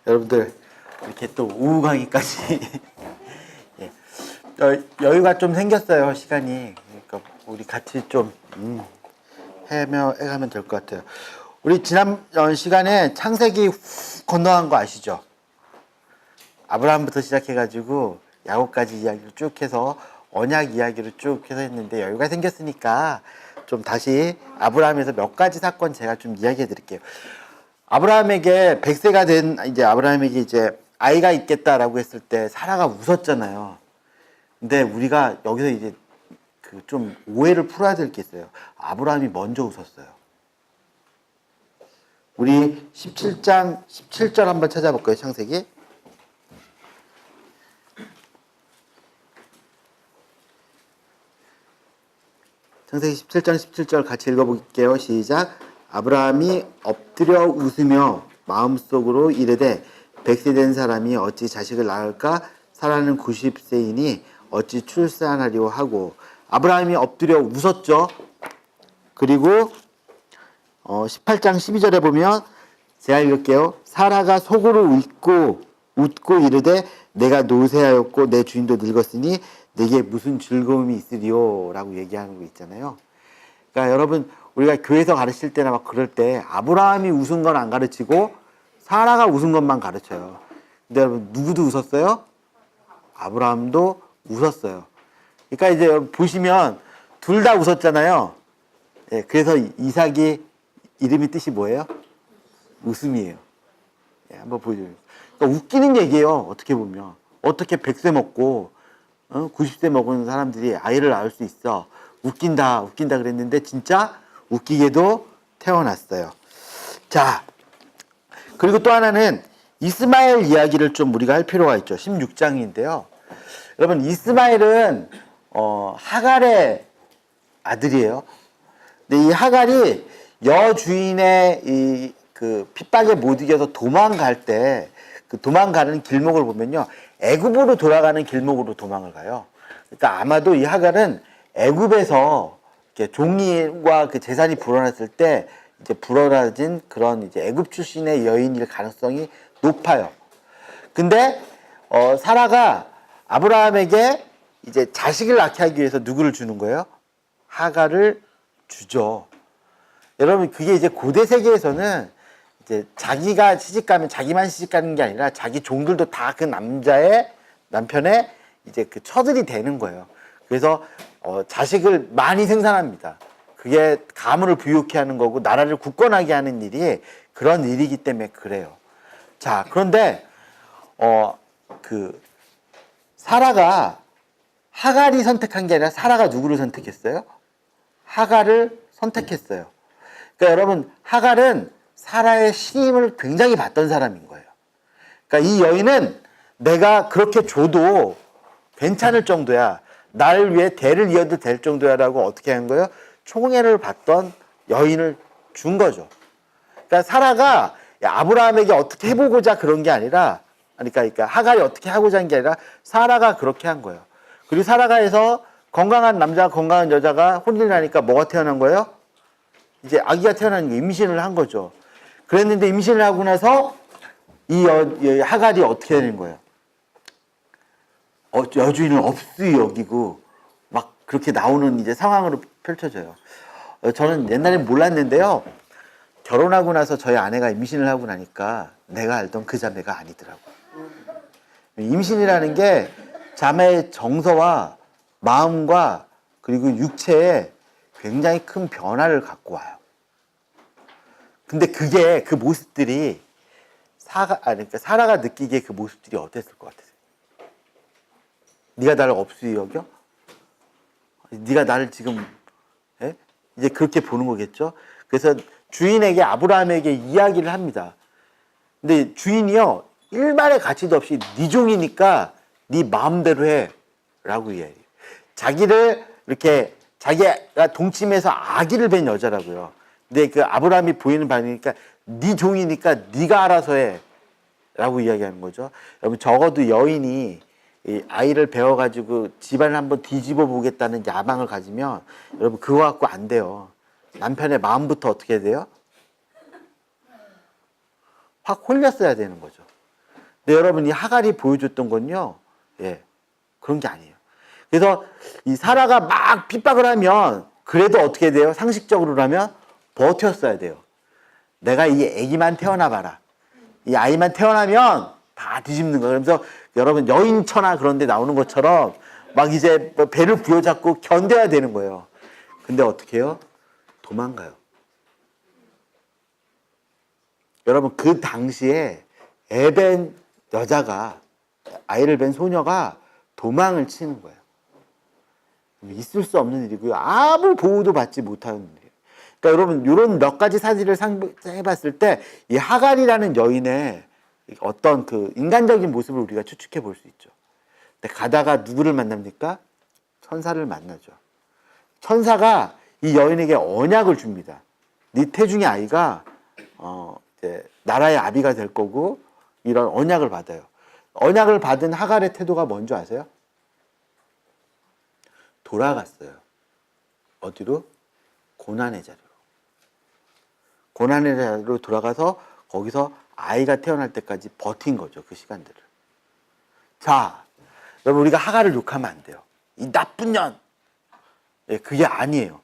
여러분들 이렇게 또 오후 강의까지 예. 여유가 좀 생겼어요, 시간이. 그러니까 우리 같이 좀 해가면 될 것 같아요. 우리 지난 시간에 창세기 건너간 거 아시죠? 아브라함부터 시작해가지고 야곱까지 이야기를 쭉 해서 언약 이야기를 쭉 해서 했는데 여유가 생겼으니까 좀 다시 아브라함에서 몇 가지 사건 제가 좀 이야기해 드릴게요. 아브라함에게 100세가 된 이제 아브라함에게 이제 아이가 있겠다라고 했을 때 사라가 웃었잖아요. 근데 우리가 여기서 이제 그 좀 오해를 풀어야 될 게 있어요. 아브라함이 먼저 웃었어요. 우리 17장 17절 한번 찾아볼까요? 창세기. 창세기 17장 17절 같이 읽어볼게요. 시작. 아브라함이 엎드려 웃으며 마음속으로 이르되 100세 된 사람이 어찌 자식을 낳을까? 사라는 90세이니 어찌 출산하리오 하고. 아브라함이 엎드려 웃었죠. 그리고 18장 12절에 보면 제가 읽을게요. 사라가 속으로 웃고 이르되 내가 노쇠하였고 내 주인도 늙었으니 내게 무슨 즐거움이 있으리요 라고 얘기하는 거 있잖아요. 그러니까 여러분 우리가 교회에서 가르칠 때나 막 그럴 때 아브라함이 웃은 건 안 가르치고 사라가 웃은 것만 가르쳐요. 근데 여러분 누구도 웃었어요? 아브라함도 웃었어요. 그러니까 이제 여러분 보시면 둘 다 웃었잖아요. 예, 그래서 이삭이 이름이 뜻이 뭐예요? 웃음이에요. 예, 한번 보여줘요. 그러니까 웃기는 얘기예요. 어떻게 보면. 어떻게 100세 먹고 90세 먹은 사람들이 아이를 낳을 수 있어. 웃긴다 그랬는데 진짜 웃기게도 태어났어요. 자, 그리고 또 하나는 이스마엘 이야기를 좀 우리가 할 필요가 있죠. 16장인데요. 여러분 이스마엘은 하갈의 아들이에요. 근데 이 하갈이 여주인의 이 그 핍박에 못 이겨서 도망갈 때 그 도망가는 길목을 보면요. 애굽으로 돌아가는 길목으로 도망을 가요. 그러니까 아마도 이 하갈은 애굽에서 이렇게 종이와 그 재산이 불어났을 때 이제 불어나진 그런 이제 애굽 출신의 여인일 가능성이 높아요. 근데 사라가 아브라함에게 이제 자식을 낳게 하기 위해서 누구를 주는 거예요? 하갈을 주죠. 여러분 그게 이제 고대 세계에서는 이제 자기가 시집가면 자기만 시집가는 게 아니라 자기 종들도 다 그 남편의 이제 그 처들이 되는 거예요. 그래서 자식을 많이 생산합니다. 그게 가문을 부유케 하는 거고 나라를 굳건하게 하는 일이 그런 일이기 때문에 그래요. 자, 그런데 그 사라가 하갈이 선택한 게 아니라 사라가 누구를 선택했어요? 하갈을 선택했어요. 그러니까 여러분 하갈은 사라의 신임을 굉장히 받던 사람인 거예요. 그러니까 이 여인은 내가 그렇게 줘도 괜찮을 정도야. 나를 위해 대를 이어도 될 정도야 라고 어떻게 한 거예요? 총애를 받던 여인을 준 거죠. 그러니까 사라가 아브라함에게 어떻게 해보고자 그런 게 아니라 그러니까 하갈이 어떻게 하고자 한 게 아니라 사라가 그렇게 한 거예요. 그리고 사라가 해서 건강한 남자, 건강한 여자가 혼인을 하니까 뭐가 태어난 거예요? 이제 아기가 태어나는 게 임신을 한 거죠. 그랬는데 임신을 하고 나서 이 하갈이 어떻게 되는 거예요? 여주인을 없이 여기고 막 그렇게 나오는 이제 상황으로 펼쳐져요. 저는 옛날엔 몰랐는데요. 결혼하고 나서 저희 아내가 임신을 하고 나니까 내가 알던 그 자매가 아니더라고요. 임신이라는 게 자매의 정서와 마음과 그리고 육체에 굉장히 큰 변화를 갖고 와요. 근데 그게 그 모습들이 그러니까 사라가 느끼기에 그 모습들이 어땠을 것 같으세요? 네가 나를 업수히 여겨? 네가 나를 지금 이제 그렇게 보는 거겠죠? 그래서 주인에게 아브라함에게 이야기를 합니다. 근데 주인이요 일말의 가치도 없이 네 종이니까 네 마음대로 해 라고 이야기해요. 자기를 이렇게 자기가 동침해서 아기를 뵌 여자라고요. 근데 그 아브라함이 보이는 반응이니까 네 종이니까 네가 알아서 해 라고 이야기하는 거죠. 여러분 적어도 여인이 이 아이를 배워가지고 집안을 한번 뒤집어 보겠다는 야망을 가지면 여러분 그거 갖고 안 돼요. 남편의 마음부터 어떻게 해야 돼요? 확 홀렸어야 되는 거죠. 근데 여러분, 이 하갈이 보여줬던 건요, 그런 게 아니에요. 그래서 이 사라가 막 핍박을 하면 그래도 어떻게 돼요? 상식적으로라면 버텼어야 돼요. 내가 이 아기만 태어나 봐라. 이 아이만 태어나면 다 뒤집는 거예요. 그래서 여러분, 여인천하 그런 데 나오는 것처럼 막 이제 배를 부여잡고 견뎌야 되는 거예요. 근데 어떻게 해요? 도망가요. 여러분, 그 당시에 애벤 여자가, 아이를 뵌 소녀가 도망을 치는 거예요. 있을 수 없는 일이고요. 아무 보호도 받지 못하는 일이에요. 그러니까 여러분, 이런 몇 가지 사실을 해봤을 때 이 하갈이라는 여인의 어떤 그 인간적인 모습을 우리가 추측해 볼 수 있죠. 근데 가다가 누구를 만납니까? 천사를 만나죠. 천사가 이 여인에게 언약을 줍니다. 네 태중의 아이가 이제 나라의 아비가 될 거고, 이런 언약을 받아요. 언약을 받은 하갈의 태도가 뭔지 아세요? 돌아갔어요. 어디로? 고난의 자리로. 고난의 자리로 돌아가서 거기서 아이가 태어날 때까지 버틴 거죠. 그 시간들을. 자, 여러분, 우리가 하갈을 욕하면 안 돼요. 이 나쁜 년. 그게 아니에요.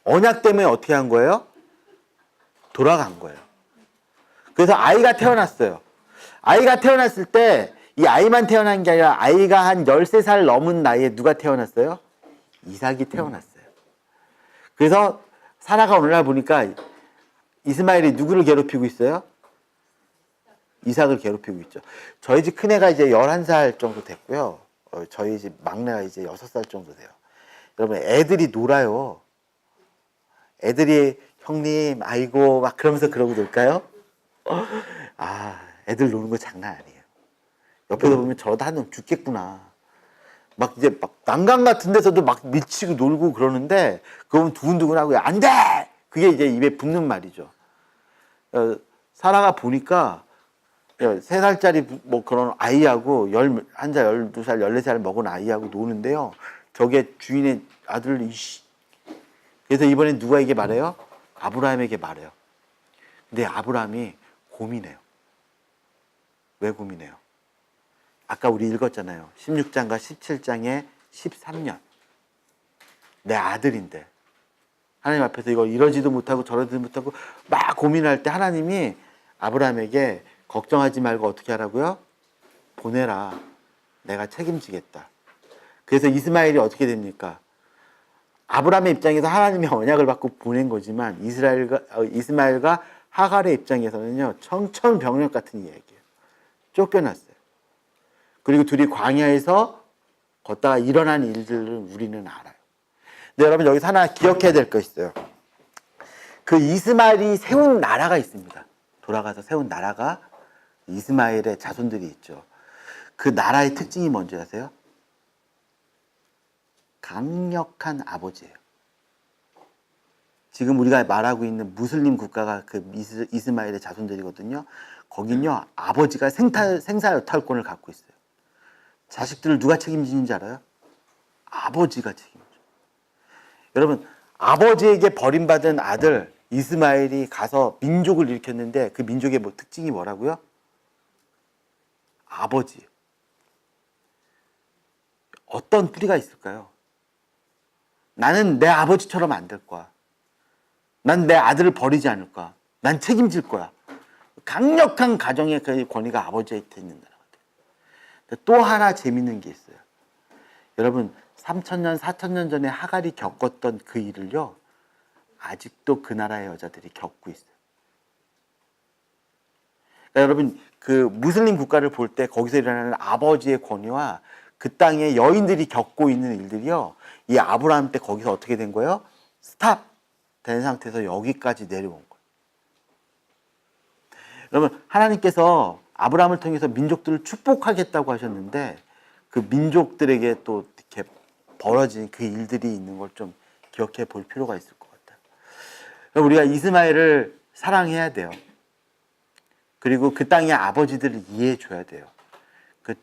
언약 때문에 어떻게 한 거예요? 돌아간 거예요. 그래서 아이가 태어났어요. 아이가 태어났을 때 이 아이만 태어난 게 아니라 아이가 한 13살 넘은 나이에 누가 태어났어요? 이삭이 태어났어요. 그래서 사라가 오늘날 보니까 이스마엘이 누구를 괴롭히고 있어요? 이삭을 괴롭히고 있죠. 저희 집 큰애가 이제 11살 정도 됐고요. 저희 집 막내가 이제 6살 정도 돼요. 여러분, 애들이 놀아요. 애들이 형님, 아이고 막 그러면서 그러고 놀까요? 애들 노는 거 장난 아니에요. 옆에서 보면 저러다 한 놈 죽겠구나. 막 이제 막 난간 같은 데서도 막 미치고 놀고 그러는데 그거 보면 두근두근하고 안 돼! 그게 이제 입에 붙는 말이죠. 사라가 보니까 3살짜리 뭐 그런 아이하고 11살, 12살, 14살 먹은 아이하고 노는데요. 저게 주인의 아들, 이씨. 그래서 이번엔 누구에게 말해요? 아브라함에게 말해요. 근데 아브라함이 고민해요. 왜 고민해요? 아까 우리 읽었잖아요. 16장과 17장에 13년. 내 아들인데. 하나님 앞에서 이거 이러지도 못하고 저러지도 못하고 막 고민할 때 하나님이 아브라함에게 걱정하지 말고 어떻게 하라고요? 보내라. 내가 책임지겠다. 그래서 이스마엘이 어떻게 됩니까? 아브라함의 입장에서 하나님의 언약을 받고 보낸 거지만 이스마엘과 하갈의 입장에서는요, 청천벽력 같은 이야기예요. 쫓겨났어요. 그리고 둘이 광야에서 걷다가 일어난 일들을 우리는 알아요. 근데 여러분, 여기서 하나 기억해야 될 거 있어요. 그 이스마엘이 세운 나라가 있습니다. 돌아가서 세운 나라가 이스마엘의 자손들이 있죠. 그 나라의 특징이 뭔지 아세요? 강력한 아버지예요. 지금 우리가 말하고 있는 무슬림 국가가 그 이스마엘의 자손들이거든요. 거긴요, 아버지가 생사여탈권을 갖고 있어요. 자식들을 누가 책임지는지 알아요? 아버지가 책임져. 여러분, 아버지에게 버림받은 아들 이스마엘이 가서 민족을 일으켰는데 그 민족의 특징이 뭐라고요? 아버지. 어떤 뿌리가 있을까요? 나는 내 아버지처럼 안 될 거야. 난 내 아들을 버리지 않을 거야. 난 책임질 거야. 강력한 가정의 그 권위가 아버지한테 있는 나라 같아요. 또 하나 재밌는 게 있어요. 여러분, 3,000년, 4,000년 전에 하갈이 겪었던 그 일을요, 아직도 그 나라의 여자들이 겪고 있어요. 그러니까 여러분, 그 무슬림 국가를 볼 때 거기서 일어나는 아버지의 권위와 그 땅의 여인들이 겪고 있는 일들이요, 이 아브라함 때 거기서 어떻게 된 거예요? 스탑 된 상태에서 여기까지 내려온 거예요. 여러분, 하나님께서 아브라함을 통해서 민족들을 축복하겠다고 하셨는데 그 민족들에게 또 이렇게 벌어진 그 일들이 있는 걸 좀 기억해 볼 필요가 있을 것 같아요. 우리가 이스마엘을 사랑해야 돼요. 그리고 그 땅의 아버지들을 이해해 줘야 돼요.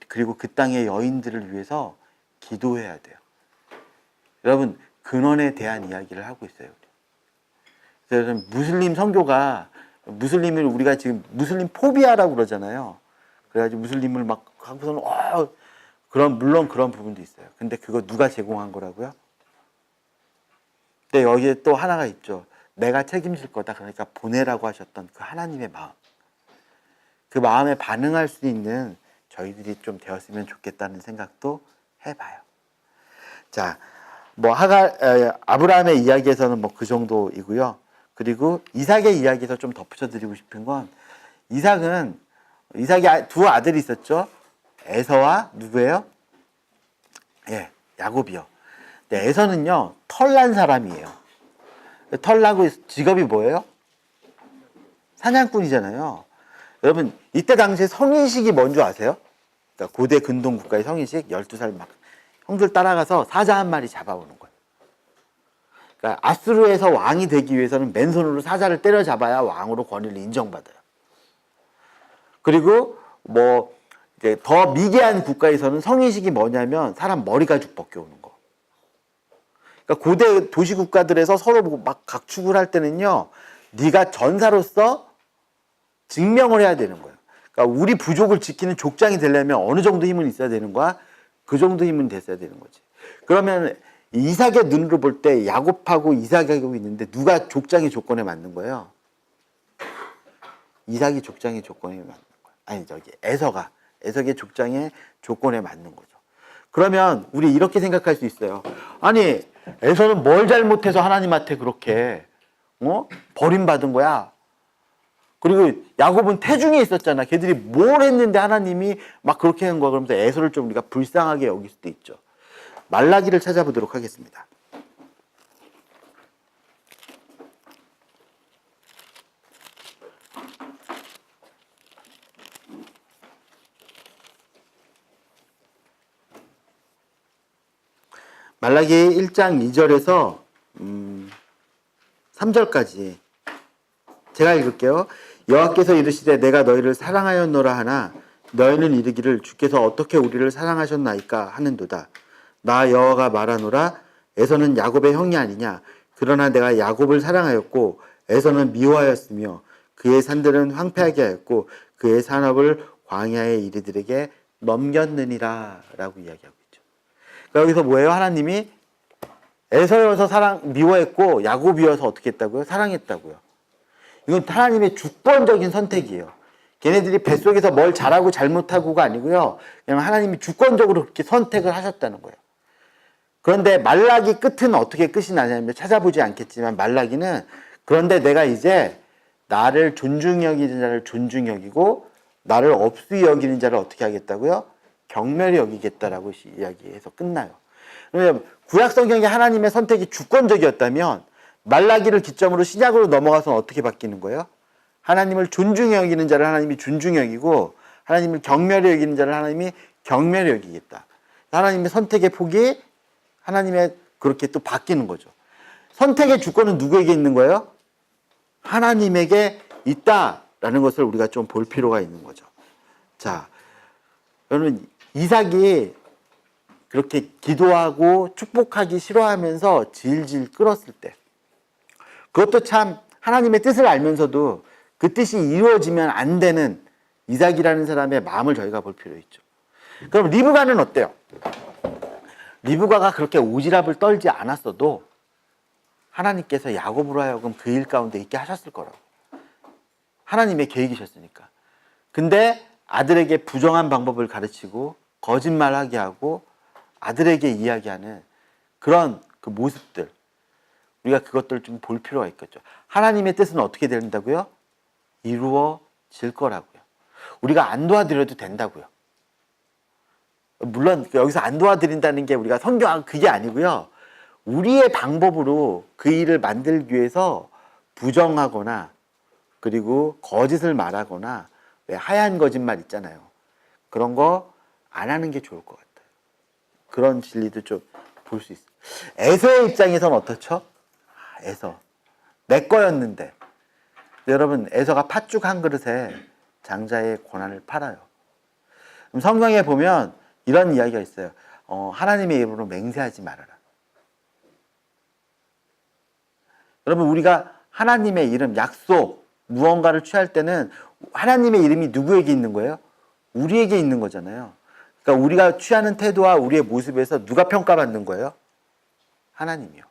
그리고 그 땅의 여인들을 위해서 기도해야 돼요. 여러분, 근원에 대한 이야기를 하고 있어요. 그래서 무슬림 선교가 무슬림을 우리가 지금 무슬림 포비아라고 그러잖아요. 그래가지고 무슬림을 막 하고서는 물론 그런 부분도 있어요. 근데 그거 누가 제공한 거라고요? 근데 여기에 또 하나가 있죠. 내가 책임질 거다. 그러니까 보내라고 하셨던 그 하나님의 마음. 그 마음에 반응할 수 있는 저희들이 좀 되었으면 좋겠다는 생각도 해봐요. 자, 뭐 아브라함의 이야기에서는 뭐 그 정도이고요. 그리고 이삭의 이야기에서 좀 덧붙여드리고 싶은 건 이삭이 두 아들이 있었죠. 에서와 누구예요? 예, 야곱이요. 근데 에서는요, 털난 사람이에요. 털나고 직업이 뭐예요? 사냥꾼이잖아요. 여러분, 이때 당시에 성인식이 뭔지 아세요? 그러니까 고대 근동 국가의 성인식, 12살 막 형들 따라가서 사자 한 마리 잡아오는 거예요. 그러니까 아수르에서 왕이 되기 위해서는 맨손으로 사자를 때려잡아야 왕으로 권위를 인정받아요. 그리고 뭐 이제 더 미개한 국가에서는 성인식이 뭐냐면 사람 머리 가죽 벗겨오는 거. 그러니까 고대 도시 국가들에서 서로 막 각축을 할 때는요, 네가 전사로서 증명을 해야 되는 거예요. 그러니까 우리 부족을 지키는 족장이 되려면 어느 정도 힘은 있어야 되는 거야? 그 정도 힘은 됐어야 되는 거지. 그러면 이삭의 눈으로 볼 때 야곱하고 이삭하고 있는데 누가 족장의 조건에 맞는 거예요? 이삭이 족장의 조건에 맞는 거예요. 아니 에서의 족장의 조건에 맞는 거죠. 그러면 우리 이렇게 생각할 수 있어요. 아니 에서는 뭘 잘못해서 하나님한테 그렇게 버림받은 거야? 그리고 야곱은 태중에 있었잖아. 걔들이 뭘 했는데 하나님이 막 그렇게 한 거야. 그러면서 에서를 좀 우리가 불쌍하게 여길 수도 있죠. 말라기를 찾아보도록 하겠습니다. 말라기 1장 2절에서 3절까지 제가 읽을게요. 여호와께서 이르시되 내가 너희를 사랑하였노라 하나 너희는 이르기를 주께서 어떻게 우리를 사랑하셨나이까 하는도다. 나 여호와가 말하노라 에서는 야곱의 형이 아니냐. 그러나 내가 야곱을 사랑하였고 에서는 미워하였으며 그의 산들은 황폐하게 하였고 그의 산업을 광야의 이리들에게 넘겼느니라 라고 이야기하고 있죠. 그러니까 여기서 뭐예요? 하나님이 에서여서 미워했고 야곱이어서 어떻게 했다고요? 사랑했다고요. 이건 하나님의 주권적인 선택이에요. 걔네들이 뱃속에서 뭘 잘하고 잘못하고가 아니고요. 그냥 하나님이 주권적으로 그렇게 선택을 하셨다는 거예요. 그런데 말라기 끝은 어떻게 끝이 나냐면 찾아보지 않겠지만 말라기는 그런데 내가 이제 나를 존중히 여기는 자를 존중히 여기고 나를 업수히 여기는 자를 어떻게 하겠다고요? 경멸히 여기겠다라고 이야기해서 끝나요. 왜냐하면 구약 성경에 하나님의 선택이 주권적이었다면 말라기를 기점으로 신약으로 넘어가서 어떻게 바뀌는 거예요? 하나님을 존중히 여기는 자를 하나님이 존중히 여기고 하나님을 경멸히 여기는 자를 하나님이 경멸히 여기겠다. 하나님의 선택의 폭이 하나님의 그렇게 또 바뀌는 거죠. 선택의 주권은 누구에게 있는 거예요? 하나님에게 있다라는 것을 우리가 좀 볼 필요가 있는 거죠. 자, 여러분 이삭이 그렇게 기도하고 축복하기 싫어하면서 질질 끌었을 때 그것도 참 하나님의 뜻을 알면서도 그 뜻이 이루어지면 안 되는 이삭이라는 사람의 마음을 저희가 볼 필요 있죠. 그럼 리브가는 어때요? 리브가가 그렇게 오지랖을 떨지 않았어도 하나님께서 야곱으로 하여금 그 일 가운데 있게 하셨을 거라고. 하나님의 계획이셨으니까. 근데 아들에게 부정한 방법을 가르치고 거짓말하게 하고 아들에게 이야기하는 그런 그 모습들 우리가 그것들을 좀 볼 필요가 있겠죠. 하나님의 뜻은 어떻게 된다고요? 이루어질 거라고요. 우리가 안 도와드려도 된다고요. 물론 여기서 안 도와드린다는 게 우리가 성경 그게 아니고요. 우리의 방법으로 그 일을 만들기 위해서 부정하거나 그리고 거짓을 말하거나 왜 하얀 거짓말 있잖아요. 그런 거 안 하는 게 좋을 것 같아요. 그런 진리도 좀 볼 수 있어요. 에서의 입장에서는 어떻죠? 에서 내 거였는데 여러분 에서가 팥죽 한 그릇에 장자의 고난을 팔아요. 그럼 성경에 보면 이런 이야기가 있어요. 하나님의 이름으로 맹세하지 말아라. 여러분 우리가 하나님의 이름 약속 무언가를 취할 때는 하나님의 이름이 누구에게 있는 거예요? 우리에게 있는 거잖아요. 그러니까 우리가 취하는 태도와 우리의 모습에서 누가 평가받는 거예요? 하나님이요.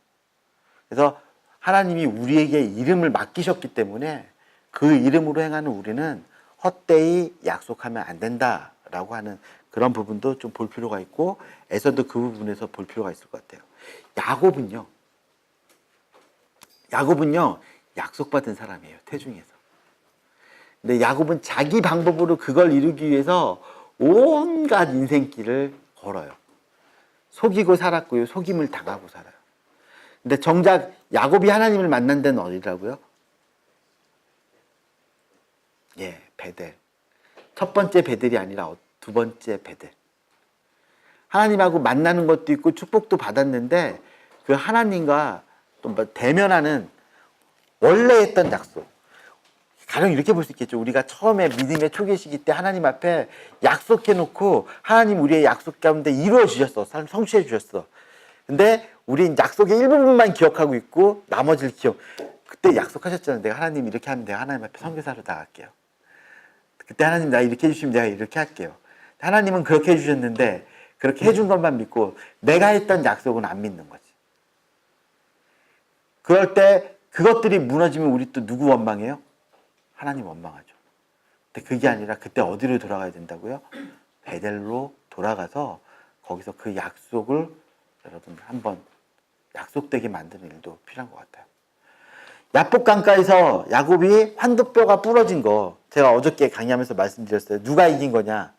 그래서 하나님이 우리에게 이름을 맡기셨기 때문에 그 이름으로 행하는 우리는 헛되이 약속하면 안 된다라고 하는 그런 부분도 좀 볼 필요가 있고, 에서도 그 부분에서 볼 필요가 있을 것 같아요. 야곱은요 약속받은 사람이에요, 태중에서. 근데 야곱은 자기 방법으로 그걸 이루기 위해서 온갖 인생길을 걸어요. 속이고 살았고요, 속임을 당하고 살아요. 근데 정작 야곱이 하나님을 만난 데는 어디라고요? 예, 베델. 첫 번째 베델이 아니라 두 번째 베델. 하나님하고 만나는 것도 있고 축복도 받았는데 그 하나님과 또 대면하는 원래 했던 약속. 가령 이렇게 볼 수 있겠죠. 우리가 처음에 믿음의 초기 시기 때 하나님 앞에 약속해놓고 하나님 우리의 약속 가운데 이루어 주셨어. 성취해 주셨어. 근데 우린 약속의 일부분만 기억하고 있고 나머지를 그때 약속하셨잖아요. 내가 하나님 이렇게 하면 내가 하나님 앞에 선교사로 나갈게요. 그때 하나님 나 이렇게 해주시면 내가 이렇게 할게요. 하나님은 그렇게 해주셨는데 그렇게 해준 것만 믿고 내가 했던 약속은 안 믿는 거지. 그럴 때 그것들이 무너지면 우리 또 누구 원망해요? 하나님 원망하죠. 근데 그게 아니라 그때 어디로 돌아가야 된다고요? 베델로 돌아가서 거기서 그 약속을 여러분 한번 약속되게 만드는 일도 필요한 것 같아요. 야복 강가에서 야곱이 환도뼈가 부러진 거 제가 어저께 강의하면서 말씀드렸어요. 누가 이긴 거냐?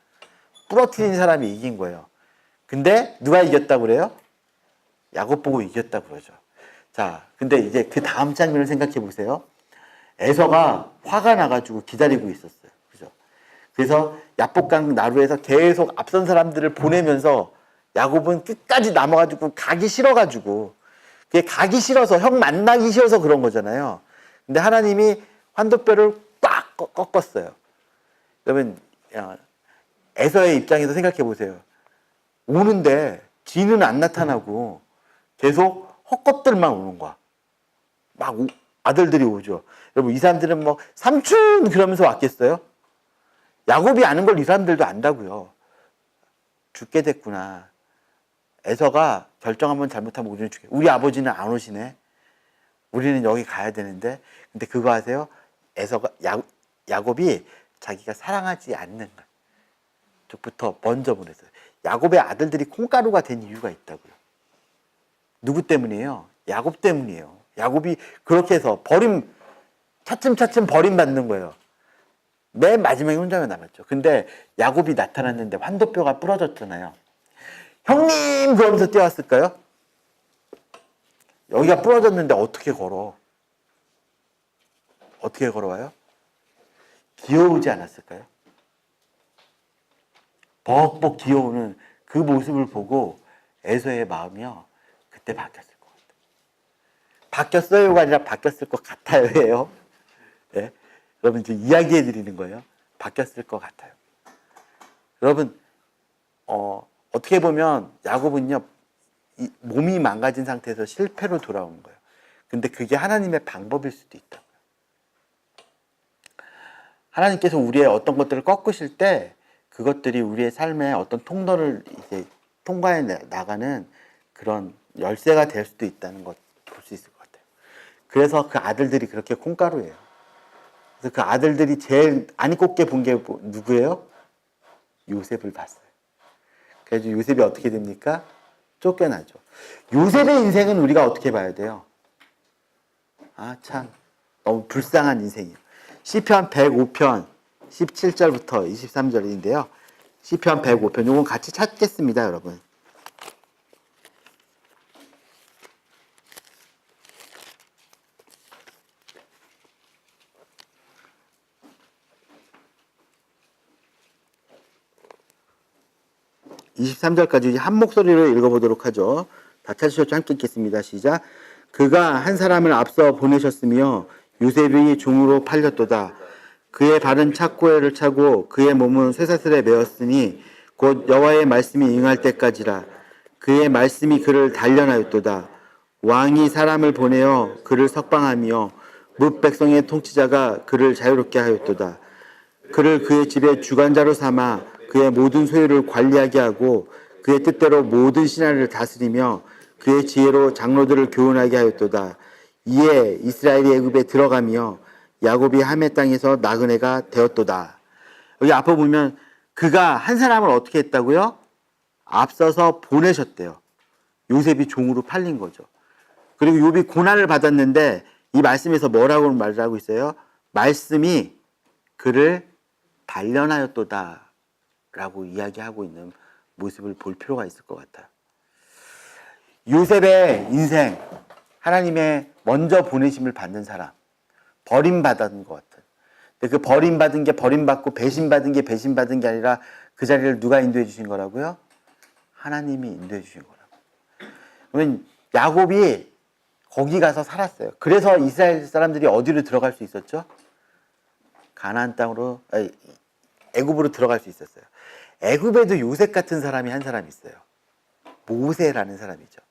부러뜨린 사람이 이긴 거예요. 근데 누가 이겼다고 그래요? 야곱 보고 이겼다고 그러죠. 자, 근데 이제 그 다음 장면을 생각해 보세요. 에서가 화가 나가지고 기다리고 있었어요. 그죠? 그래서 야복강 나루에서 계속 앞선 사람들을 보내면서 야곱은 끝까지 남아가지고 가기 싫어가지고, 그게 가기 싫어서, 형 만나기 싫어서 그런 거잖아요. 근데 하나님이 환도뼈를 꽉 꺾었어요. 그러면 에서의 입장에서 생각해 보세요. 오는데 지는 안 나타나고 계속 헛것들만 오는 거야. 막 아들들이 오죠. 여러분 이 사람들은 뭐 삼촌 그러면서 왔겠어요? 야곱이 아는 걸 이 사람들도 안다고요. 죽게 됐구나. 에서가 결정 한번 잘못하면 우리는 죽게. 우리 아버지는 안 오시네. 우리는 여기 가야 되는데. 근데 그거 아세요? 에서가 야곱이 자기가 사랑하지 않는 쪽부터 먼저 보냈어요. 야곱의 아들들이 콩가루가 된 이유가 있다고요. 누구 때문이에요? 야곱 때문이에요. 야곱이 그렇게 해서 차츰 버림받는 거예요. 맨 마지막에 혼자만 남았죠. 근데 야곱이 나타났는데 환도뼈가 부러졌잖아요. 형님! 그러면서 뛰어왔을까요? 여기가 부러졌는데 어떻게 걸어? 어떻게 걸어와요? 귀여우지 않았을까요? 벅벅 기어오는 그 모습을 보고 에서의 마음이요. 그때 바뀌었을 것 같아요. 바뀌었어요가 아니라 바뀌었을 것 같아요예요. 네? 여러분 지금 이야기해 드리는 거예요. 바뀌었을 것 같아요. 여러분 어떻게 보면 야곱은요 몸이 망가진 상태에서 실패로 돌아오는 거예요. 근데 그게 하나님의 방법일 수도 있다고요. 하나님께서 우리의 어떤 것들을 꺾으실 때 그것들이 우리의 삶의 어떤 통로를 이제 통과해 나가는 그런 열쇠가 될 수도 있다는 것 볼 수 있을 것 같아요. 그래서 그 아들들이 그렇게 콩가루예요. 그래서 그 아들들이 제일 안 곱게 본 게 누구예요? 요셉을 봤어요. 그래서 요셉이 어떻게 됩니까? 쫓겨나죠. 요셉의 인생은 우리가 어떻게 봐야 돼요? 아, 참 너무 불쌍한 인생이에요. 시편 105편 17절부터 23절인데요. 시편 105편 요건 같이 찾겠습니다, 여러분. (23절까지) 한 목소리로 읽어보도록 하죠. 다 찾으셨죠? 함께 읽겠습니다. 시작. 그가 한 사람을 앞서 보내셨으며 요셉이 종으로 팔렸도다. 그의 발은 착고에를 차고 그의 몸은 쇠사슬에 매었으니 곧 여호와의 말씀이 응할 때까지라. 그의 말씀이 그를 단련하였도다. 왕이 사람을 보내어 그를 석방하며 뭇 백성의 통치자가 그를 자유롭게 하였도다. 그를 그의 집의 주관자로 삼아 그의 모든 소유를 관리하게 하고 그의 뜻대로 모든 신하를 다스리며 그의 지혜로 장로들을 교훈하게 하였도다. 이에 이스라엘이 애굽에 들어가며 야곱이 함의 땅에서 나그네가 되었도다. 여기 앞에 보면 그가 한 사람을 어떻게 했다고요? 앞서서 보내셨대요. 요셉이 종으로 팔린 거죠. 그리고 욥이 고난을 받았는데 이 말씀에서 뭐라고 말을 하고 있어요? 말씀이 그를 단련하였도다 라고 이야기하고 있는 모습을 볼 필요가 있을 것 같아요. 요셉의 인생, 하나님의 먼저 보내심을 받는 사람, 버림받은 것 같은. 근데 그 버림받은 게 버림받고 배신받은 게 배신받은 게 아니라 그 자리를 누가 인도해 주신 거라고요? 하나님이 인도해 주신 거라고. 그러면 야곱이 거기 가서 살았어요. 그래서 이스라엘 사람들이 어디로 들어갈 수 있었죠? 가나안 땅으로, 애굽으로 들어갈 수 있었어요. 애굽에도 요셉 같은 사람이 한 사람이 있어요. 모세라는 사람이죠.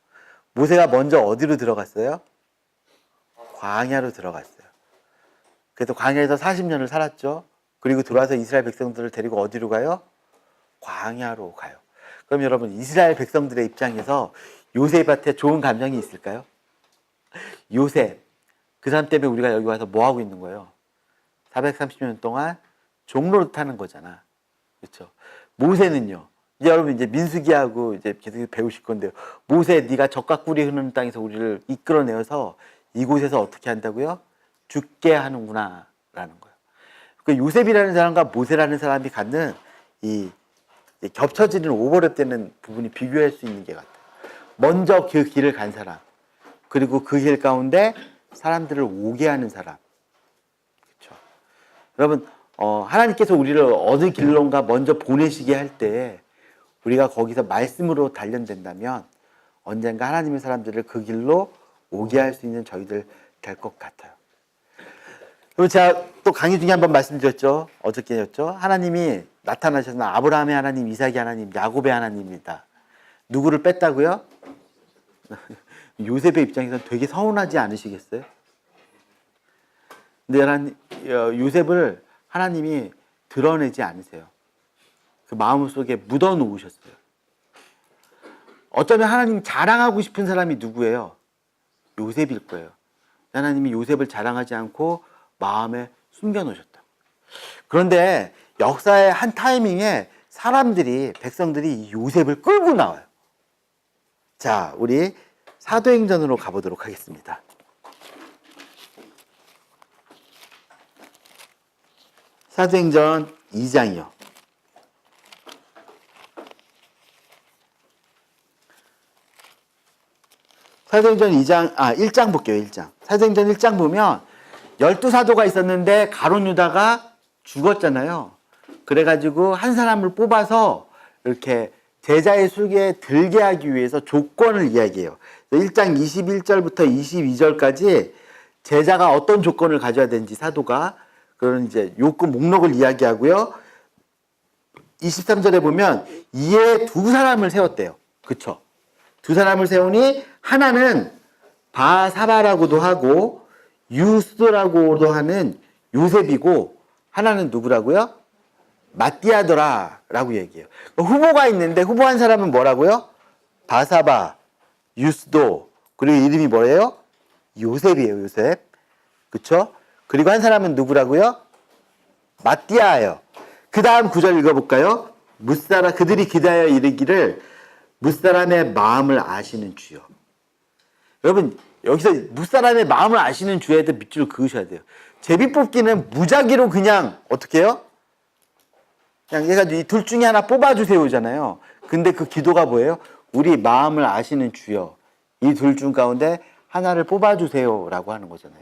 모세가 먼저 어디로 들어갔어요? 광야로 들어갔어요. 그래서 광야에서 40년을 살았죠. 그리고 들어와서 이스라엘 백성들을 데리고 어디로 가요? 광야로 가요. 그럼 여러분, 이스라엘 백성들의 입장에서 요셉한테 좋은 감정이 있을까요? 요셉, 그 사람 때문에 우리가 여기 와서 뭐 하고 있는 거예요? 430년 동안 종로를 타는 거잖아. 그렇죠? 모세는요. 이제 여러분 이제 민수기하고 이제 계속 배우실 건데요. 모세, 네가 젖과 꿀이 흐르는 땅에서 우리를 이끌어내어서 이곳에서 어떻게 한다고요? 죽게 하는구나 라는 거예요. 그 요셉이라는 사람과 모세라는 사람이 갖는 이 겹쳐지는 오버랩되는 부분이 비교할 수 있는 게 같아요. 먼저 그 길을 간 사람, 그리고 그 길 가운데 사람들을 오게 하는 사람. 그렇죠? 여러분, 하나님께서 우리를 어느 길론가 먼저 보내시게 할 때 우리가 거기서 말씀으로 단련된다면 언젠가 하나님의 사람들을 그 길로 오게 할 수 있는 저희들 될 것 같아요. 그리고 제가 또 강의 중에 한번 말씀드렸죠. 어저께였죠. 하나님이 나타나셔서 아브라함의 하나님, 이삭의 하나님, 야곱의 하나님입니다. 누구를 뺐다고요? 요셉의 입장에서는 되게 서운하지 않으시겠어요? 근데 요셉을 하나님이 드러내지 않으세요. 그 마음속에 묻어 놓으셨어요. 어쩌면 하나님 자랑하고 싶은 사람이 누구예요? 요셉일 거예요. 하나님이 요셉을 자랑하지 않고 마음에 숨겨 놓으셨다. 그런데 역사의 한 타이밍에 사람들이, 백성들이 이 요셉을 끌고 나와요. 자, 우리 사도행전으로 가보도록 하겠습니다. 사도행전 2장이요. 사도행전 1장 볼게요, 1장. 사도행전 1장 보면 12사도가 있었는데 가룟 유다가 죽었잖아요. 그래가지고 한 사람을 뽑아서 이렇게 제자의 술기에 들게 하기 위해서 조건을 이야기해요. 1장 21절부터 22절까지 제자가 어떤 조건을 가져야 되는지 사도가 그런 이제 요건 목록을 이야기하고요. 23절에 보면 이에 두 사람을 세웠대요. 그쵸? 두 사람을 세우니 하나는 바사바라고도 하고 유스도라고도 하는 요셉이고 하나는 누구라고요? 마띠아더라라고 얘기해요. 후보가 있는데 후보 한 사람은 뭐라고요? 바사바, 유스도, 그리고 이름이 뭐래요? 요셉이에요. 요셉. 그쵸? 그리고 한 사람은 누구라고요? 마띠아예요. 그 다음 구절 읽어볼까요? 그들이 기다려 이르기를 무사람의 마음을 아시는 주여. 여러분, 여기서 무사람의 마음을 아시는 주에 대해 밑줄 그으셔야 돼요. 제비뽑기는 무작위로 그냥 어떻게 해요? 그냥 해가지고 이 둘 중에 하나 뽑아주세요잖아요. 근데 그 기도가 뭐예요? 우리 마음을 아시는 주여. 이 둘 중 가운데 하나를 뽑아주세요라고 하는 거잖아요.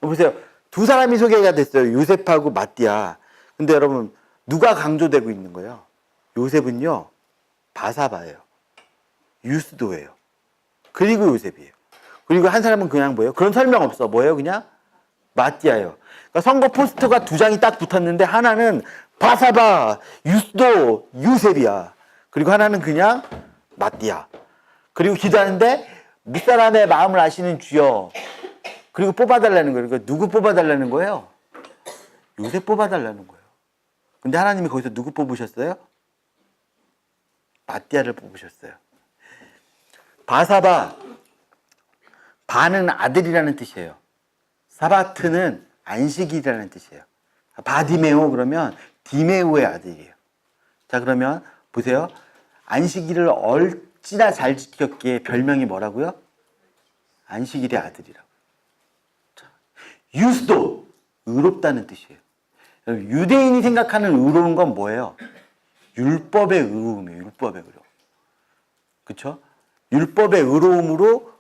보세요. 두 사람이 소개가 됐어요. 요셉하고 마띠아. 근데 여러분, 누가 강조되고 있는 거예요? 요셉은요, 바사바예요. 유스도예요. 그리고 요셉이에요. 그리고 한 사람은 그냥 뭐예요? 그런 설명 없어. 뭐예요? 그냥 마띠아예요. 그러니까 선거 포스터가 두 장이 딱 붙었는데 하나는 바사바, 유스도, 요셉이야. 그리고 하나는 그냥 마띠아. 그리고 기도하는데 무사람의 마음을 아시는 주여. 그리고 뽑아달라는 거예요. 그러니까 누구 뽑아달라는 거예요? 요셉 뽑아달라는 거예요. 근데 하나님이 거기서 누구 뽑으셨어요? 마띠아를 뽑으셨어요. 바사바, 바는 아들이라는 뜻이에요. 사바트는 안식일이라는 뜻이에요. 바디메오 그러면 디메오의 아들이에요. 자, 그러면 보세요. 안식일을 얼찌나 잘 지켰기에 별명이 뭐라고요? 안식일의 아들이라고. 자, 유스도 의롭다는 뜻이에요. 유대인이 생각하는 의로운 건 뭐예요? 율법의 의로움이에요. 율법의 의로움. 그렇죠? 율법의 의로움으로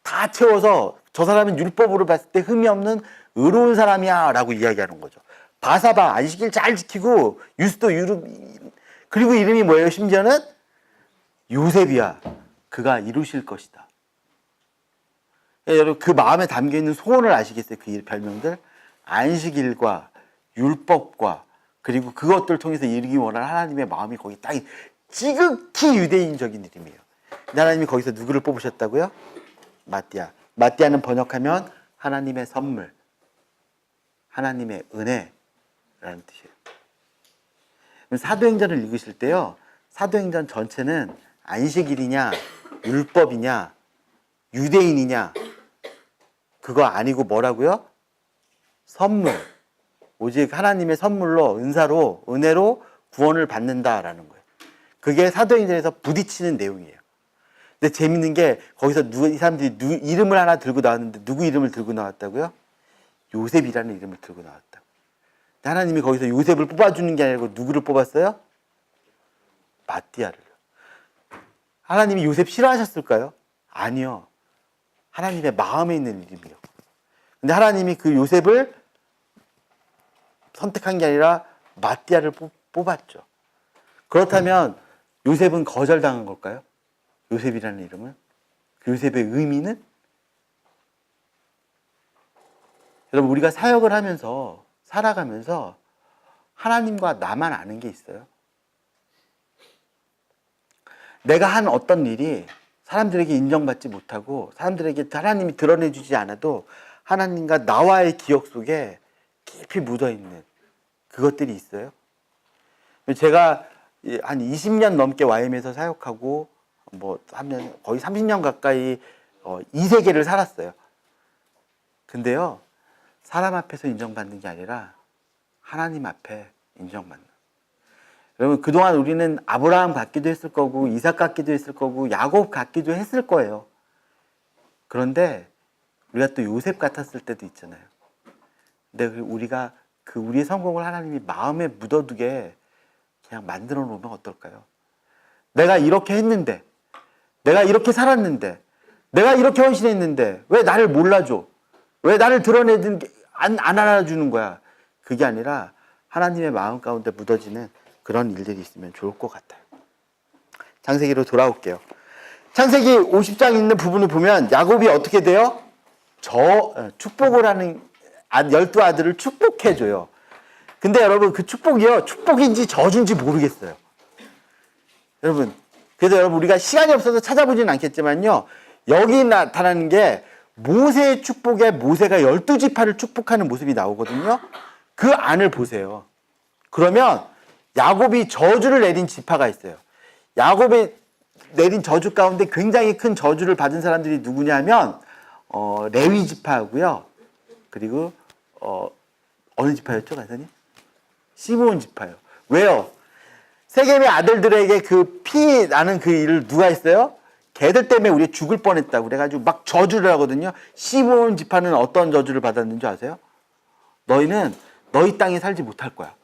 다 채워서 저 사람은 율법으로 봤을 때 흠이 없는 의로운 사람이야 라고 이야기하는 거죠. 바사바 안식일 잘 지키고 유스도 그리고 이름이 뭐예요? 심지어는 요셉이야. 그가 이루실 것이다. 여러분 그 마음에 담겨있는 소원을 아시겠어요? 그 별명들 안식일과 율법과 그리고 그것들을 통해서 이루기 원하는 하나님의 마음이 거기 딱 지극히 유대인적인 이름이에요. 하나님이 거기서 누구를 뽑으셨다고요? 마띠아. 마띠아는 번역하면 하나님의 선물, 하나님의 은혜라는 뜻이에요. 사도행전을 읽으실 때요, 사도행전 전체는 안식일이냐, 율법이냐, 유대인이냐, 그거 아니고 뭐라고요? 선물. 오직 하나님의 선물로, 은사로, 은혜로 구원을 받는다라는 거예요. 그게 사도행전에서 부딪히는 내용이에요. 근데 재밌는 게 거기서 이 사람들이 이름을 하나 들고 나왔는데 누구 이름을 들고 나왔다고요? 요셉이라는 이름을 들고 나왔다. 하나님이 거기서 요셉을 뽑아주는 게 아니고 누구를 뽑았어요? 마띠아를. 하나님이 요셉 싫어하셨을까요? 아니요. 하나님의 마음에 있는 이름이요. 근데 하나님이 그 요셉을 선택한 게 아니라 마띠아를 뽑았죠. 그렇다면 요셉은 거절당한 걸까요? 요셉이라는 이름은? 그 요셉의 의미는? 여러분 우리가 사역을 하면서 살아가면서 하나님과 나만 아는 게 있어요. 내가 한 어떤 일이 사람들에게 인정받지 못하고 사람들에게 하나님이 드러내주지 않아도 하나님과 나와의 기억 속에 깊이 묻어있는 그것들이 있어요. 제가 한 20년 넘게 YM에서 사역하고 뭐 3년, 거의 30년 가까이 이 세계를 살았어요. 근데요, 사람 앞에서 인정받는 게 아니라 하나님 앞에 인정받는. 여러분 그동안 우리는 아브라함 같기도 했을 거고 이삭 같기도 했을 거고 야곱 같기도 했을 거예요. 그런데 우리가 또 요셉 같았을 때도 있잖아요. 근데 우리가 우리의 성공을 하나님이 마음에 묻어두게 그냥 만들어 놓으면 어떨까요? 내가 이렇게 했는데, 내가 이렇게 살았는데, 내가 이렇게 헌신했는데 왜 나를 몰라줘? 왜 나를 드러내는 게 안 알아주는 거야? 그게 아니라 하나님의 마음 가운데 묻어지는 그런 일들이 있으면 좋을 것 같아요. 창세기로 돌아올게요. 창세기 50장 있는 부분을 보면 야곱이 어떻게 돼요? 축복을 하는 12아들을 축복해줘요. 근데 여러분 그 축복이요, 축복인지 저주인지 모르겠어요. 여러분, 그래서 여러분 우리가 시간이 없어서 찾아보지는 않겠지만요, 여기 나타나는 게 모세의 축복에 모세가 12지파를 축복하는 모습이 나오거든요. 그 안을 보세요. 그러면 야곱이 저주를 내린 지파가 있어요. 야곱이 내린 저주 가운데 굉장히 큰 저주를 받은 사람들이 누구냐면 레위 지파고요. 그리고 어느 지파였죠, 간사님? 시므온 지파요. 왜요? 세겜의 아들들에게 그 피 나는 그 일을 누가 했어요? 걔들 때문에 우리 죽을 뻔했다고 그래가지고 막 저주를 하거든요. 시므온 지파는 어떤 저주를 받았는지 아세요? 너희는 너희 땅에 살지 못할 거야.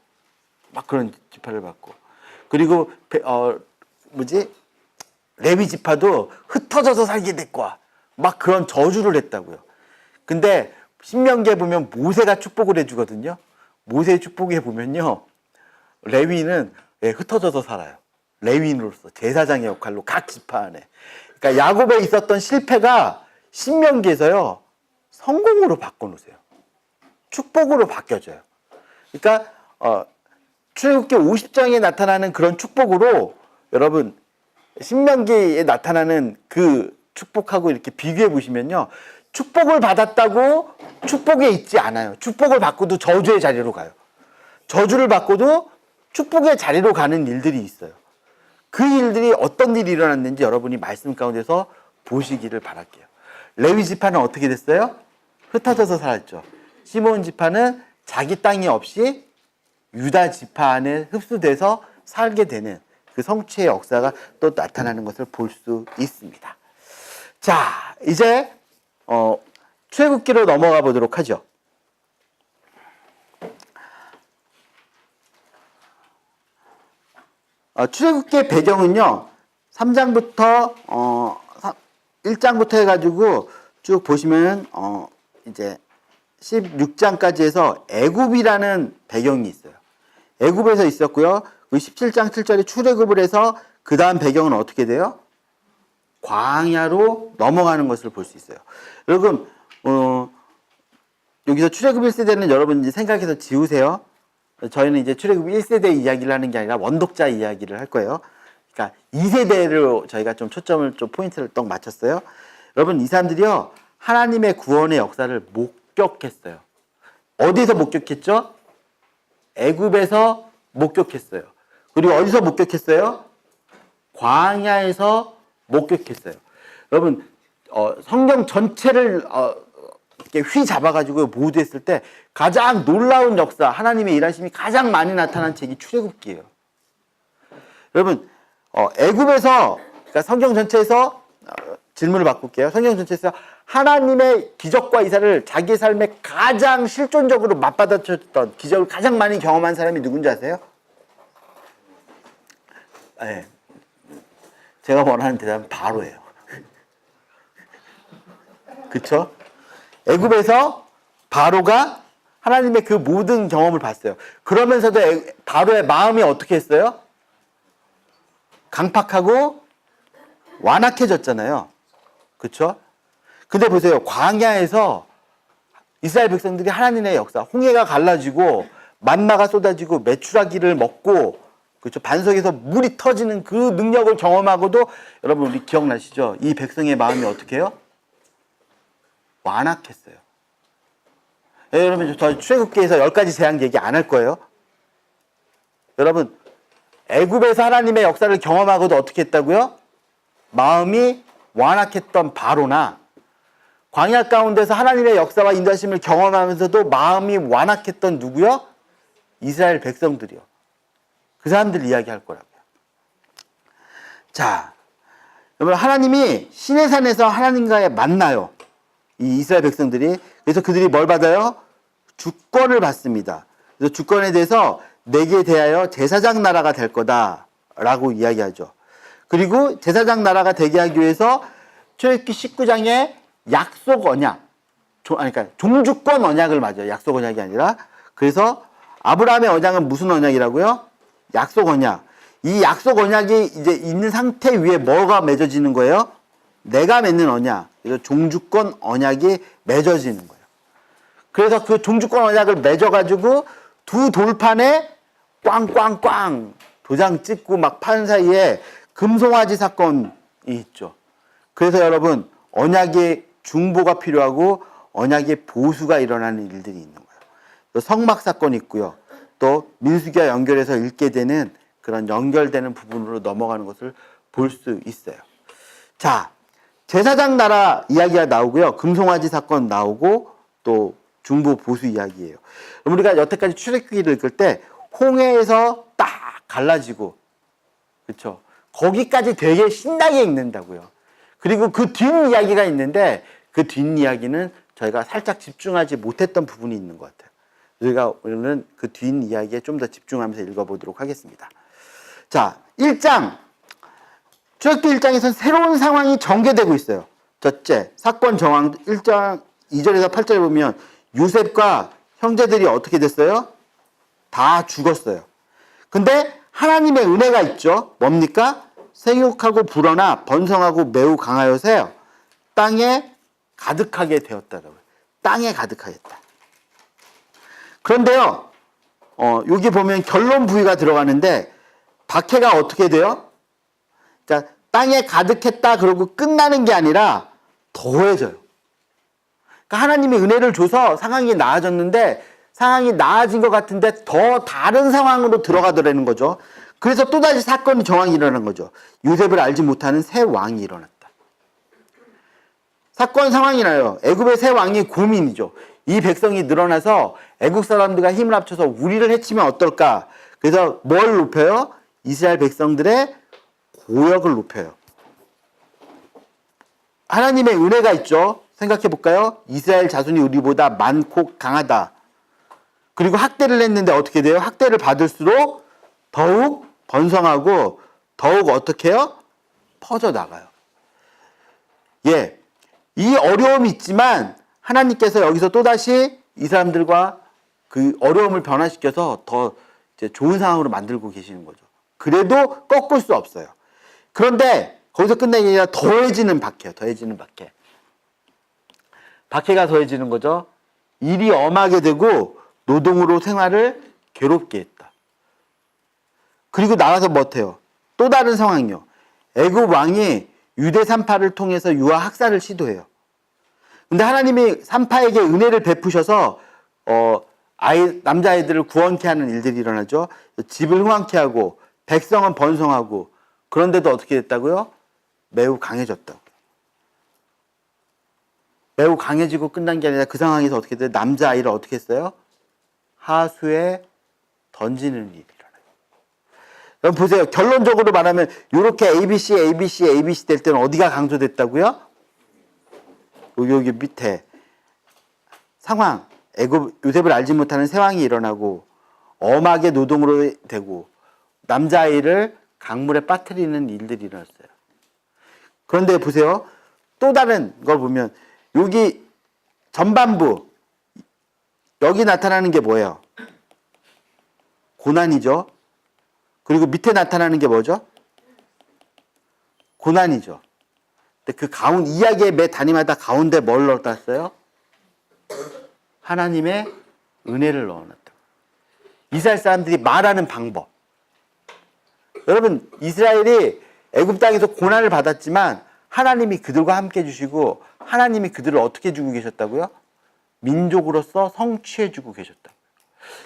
막 그런 지파를 받고. 그리고 레위 지파도 흩어져서 살게 될 거야. 막 그런 저주를 했다고요. 근데 신명기에 보면 모세가 축복을 해주거든요. 모세의 축복에 보면요, 레위는 흩어져서 살아요. 레위인으로서 제사장의 역할로 각 지파 안에. 그러니까 야곱에 있었던 실패가 신명기에서요 성공으로 바꿔놓으세요. 축복으로 바뀌어져요. 그러니까 출애굽기 50장에 나타나는 그런 축복으로 여러분 신명기에 나타나는 그 축복하고 이렇게 비교해 보시면요, 축복을 받았다고 축복에 있지 않아요. 축복을 받고도 저주의 자리로 가요. 저주를 받고도 축복의 자리로 가는 일들이 있어요. 그 일들이 어떤 일이 일어났는지 여러분이 말씀 가운데서 보시기를 바랄게요. 레위 지파는 어떻게 됐어요? 흩어져서 살았죠. 시몬 지파는 자기 땅이 없이 유다 지파 안에 흡수돼서 살게 되는 그 성취의 역사가 또 나타나는 것을 볼 수 있습니다. 자, 이제 출애굽기로 넘어가 보도록 하죠. 출애굽기의 배경은요, 3장부터 1장부터 해가지고 쭉 보시면 이제 16장까지 해서 애굽이라는 배경이 있어요. 애굽에서 있었고요. 그 17장 7절에 출애굽을 해서 그 다음 배경은 어떻게 돼요? 광야로 넘어가는 것을 볼 수 있어요. 여러분 여기서 출애굽 1세대는 여러분 이제 생각해서 지우세요. 저희는 이제 출애굽 1세대 이야기를 하는 게 아니라 원독자 이야기를 할 거예요. 그러니까 2세대로 저희가 좀 초점을 좀 포인트를 딱 맞췄어요. 여러분 이 사람들이요 하나님의 구원의 역사를 목격했어요. 어디서 목격했죠? 애굽에서 목격했어요. 그리고 어디서 목격했어요? 광야에서 목격했어요. 여러분 성경 전체를 이렇게 휘잡아가지고 모두했을 때 가장 놀라운 역사, 하나님의 일하심이 가장 많이 나타난 책이 출애굽기예요. 여러분 애굽에서 그러니까 성경 전체에서 질문을 바꿀게요. 성경 전체에서 하나님의 기적과 이사를 자기 삶에 가장 실존적으로 맞받아쳤던 기적을 가장 많이 경험한 사람이 누군지 아세요? 네. 제가 원하는 대답은 바로예요. 그쵸? 애굽에서 바로가 하나님의 그 모든 경험을 봤어요. 그러면서도 바로의 마음이 어떻게 했어요? 강팍하고 완악해졌잖아요. 그쵸? 근데 보세요. 광야에서 이스라엘 백성들이 하나님의 역사, 홍해가 갈라지고 만나가 쏟아지고 메추라기를 먹고 그렇죠. 반석에서 물이 터지는 그 능력을 경험하고도 여러분 우리 기억나시죠? 이 백성의 마음이 어떻게 해요? 완악했어요. 여러분 저 출애굽기에서 10가지 재앙 얘기 안 할 거예요. 여러분 애굽에서 하나님의 역사를 경험하고도 어떻게 했다고요? 마음이 완악했던 바로나 광야 가운데서 하나님의 역사와 인도하심을 경험하면서도 마음이 완악했던 누구요? 이스라엘 백성들이요. 그 사람들 이야기할 거라고요. 자, 여러분 하나님이 시내산에서 하나님과의 만나요. 이 이스라엘 백성들이. 그래서 그들이 뭘 받아요? 주권을 받습니다. 그래서 주권에 대해서 내게 대하여 제사장 나라가 될 거다라고 이야기하죠. 그리고 제사장 나라가 되게 하기 위해서 출애굽기 19장에 약속 언약, 그러니까 종주권 언약을 맞아요. 약속 언약이 아니라. 그래서 아브라함의 언약은 무슨 언약이라고요? 약속 언약. 이 약속 언약이 이제 있는 상태 위에 뭐가 맺어지는 거예요? 내가 맺는 언약. 그래서 종주권 언약이 맺어지는 거예요. 그래서 그 종주권 언약을 맺어가지고 두 돌판에 꽝꽝꽝 도장 찍고 막 파는 사이에 금송아지 사건이 있죠. 그래서 여러분 언약의 중보가 필요하고 언약의 보수가 일어나는 일들이 있는 거예요. 또 성막 사건이 있고요. 또 민수기와 연결해서 읽게 되는 그런 연결되는 부분으로 넘어가는 것을 볼 수 있어요. 자, 제사장 나라 이야기가 나오고요. 금송아지 사건 나오고 또 중보 보수 이야기예요. 우리가 여태까지 출애굽기를 읽을 때 홍해에서 딱 갈라지고 그렇죠. 거기까지 되게 신나게 읽는다고요. 그리고 그 뒷이야기가 있는데 그 뒷이야기는 저희가 살짝 집중하지 못했던 부분이 있는 것 같아요. 우리가 오늘은 그 뒷이야기에 좀 더 집중하면서 읽어보도록 하겠습니다. 자, 1장 출애굽기 1장에서는 새로운 상황이 전개되고 있어요. 첫째, 사건 정황 1장 2절에서 8절에 보면 요셉과 형제들이 어떻게 됐어요? 다 죽었어요. 근데 하나님의 은혜가 있죠. 뭡니까? 생육하고 불어나 번성하고 매우 강하여서 땅에 가득하게 되었다라고요. 땅에 가득하였다. 그런데요, 여기 보면 결론 부위가 들어가는데 박해가 어떻게 돼요? 그러니까 땅에 가득했다 그러고 끝나는 게 아니라 더해져요. 그러니까 하나님이 은혜를 줘서 상황이 나아졌는데 상황이 나아진 것 같은데 더 다른 상황으로 들어가더라는 거죠. 그래서 또다시 사건이 정황이 일어난 거죠. 요셉을 알지 못하는 새 왕이 일어났다. 사건 상황이 나요. 애굽의 새 왕이 고민이죠. 이 백성이 늘어나서 애국 사람들과 힘을 합쳐서 우리를 해치면 어떨까? 그래서 뭘 높여요? 이스라엘 백성들의 고역을 높여요. 하나님의 은혜가 있죠. 생각해 볼까요? 이스라엘 자손이 우리보다 많고 강하다. 그리고 학대를 했는데 어떻게 돼요? 학대를 받을수록 더욱 번성하고 더욱 어떻게 해요? 퍼져나가요. 예, 이 어려움이 있지만 하나님께서 여기서 또다시 이 사람들과 그 어려움을 변화시켜서 더 이제 좋은 상황으로 만들고 계시는 거죠. 그래도 꺾을 수 없어요. 그런데 거기서 끝내기 아니라 더해지는 박해요. 더해지는 박해. 박해가 더해지는 거죠. 일이 엄하게 되고 노동으로 생활을 괴롭게 했다. 그리고 나가서 못해요. 또 다른 상황이요. 애굽 왕이 유대 산파를 통해서 유아 학살을 시도해요. 근데 하나님이 산파에게 은혜를 베푸셔서 남자아이들을 구원케 하는 일들이 일어나죠. 집을 흥왕케 하고 백성은 번성하고 그런데도 어떻게 됐다고요? 매우 강해졌다고. 매우 강해지고 끝난 게 아니라 그 상황에서 어떻게 돼요? 남자아이를 어떻게 했어요? 하수에 던지는 일이 일어나요. 여러분 보세요. 결론적으로 말하면 이렇게 ABC 될 때는 어디가 강조됐다고요? 여기 밑에 상황, 애굽 요셉을 알지 못하는 새 왕이 일어나고 엄하게 노동으로 되고 남자아이를 강물에 빠뜨리는 일들이 일어났어요. 그런데 보세요. 또 다른 걸 보면 여기 전반부 여기 나타나는 게 뭐예요? 고난이죠. 그리고 밑에 나타나는 게 뭐죠? 고난이죠. 근데 그 이야기의 매 단위마다 가운데 뭘 넣었어요? 하나님의 은혜를 넣어놨다. 이스라엘 사람들이 말하는 방법. 여러분, 이스라엘이 애굽 땅에서 고난을 받았지만 하나님이 그들과 함께 해주시고 하나님이 그들을 어떻게 해주고 계셨다고요? 민족으로서 성취해주고 계셨다고요.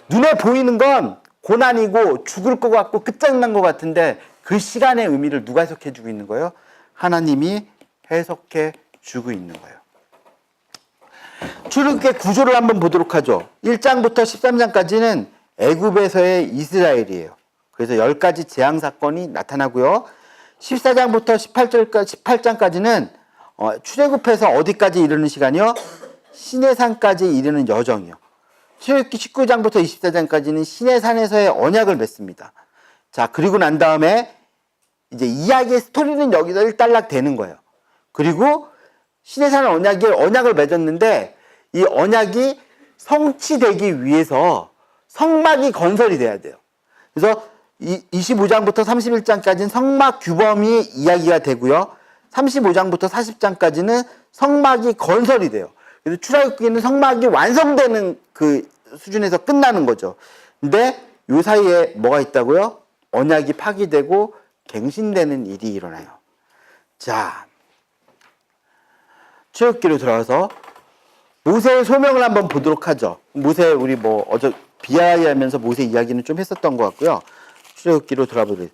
눈에 보이는 건 고난이고 죽을 것 같고 끝장난 것 같은데 그 시간의 의미를 누가 해석해주고 있는 거예요? 하나님이 해석해주고 있는 거예요. 출애굽기의 구조를 한번 보도록 하죠. 1장부터 13장까지는 애굽에서의 이스라엘이에요. 그래서 10가지 재앙 사건이 나타나고요. 14장부터 18장까지는 출애굽해서 어디까지 이르는 시간이요? 시내산까지 이르는 여정이요. 출애굽기 19장부터 24장까지는 시내산에서의 언약을 맺습니다. 자, 그리고 난 다음에 이제 이야기의 스토리는 여기서 일단락 되는 거예요. 그리고 시내산 언약을 맺었는데 이 언약이 성취되기 위해서 성막이 건설이 돼야 돼요. 그래서 25장부터 31장까지는 성막 규범이 이야기가 되고요. 35장부터 40장까지는 성막이 건설이 돼요. 그래서 출애굽기는 성막이 완성되는 그 수준에서 끝나는 거죠. 근데 요 사이에 뭐가 있다고요? 언약이 파기되고 갱신되는 일이 일어나요. 자, 출애굽기로 들어가서 모세의 소명을 한번 보도록 하죠. 모세 우리 비하하면서 모세 이야기는 좀 했었던 것 같고요. 출애굽기로 들어보도록.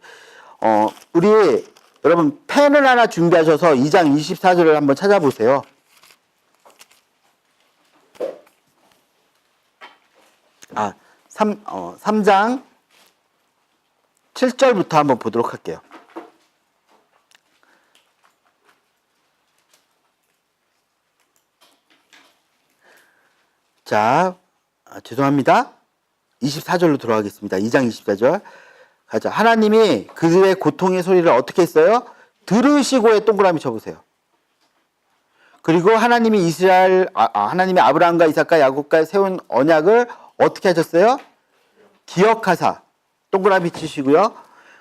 우리 여러분 펜을 하나 준비하셔서 2장 24절을 한번 찾아보세요. 아, 3장 7절부터 한번 보도록 할게요. 자, 죄송합니다. 24절로 들어가겠습니다. 2장 24절. 가자. 하나님이 그들의 고통의 소리를 어떻게 했어요? 들으시고의 동그라미 쳐보세요. 그리고 하나님이 하나님이 아브라함과 이삭과 야곱과 세운 언약을 어떻게 하셨어요? 기억하사. 동그라미 치시고요.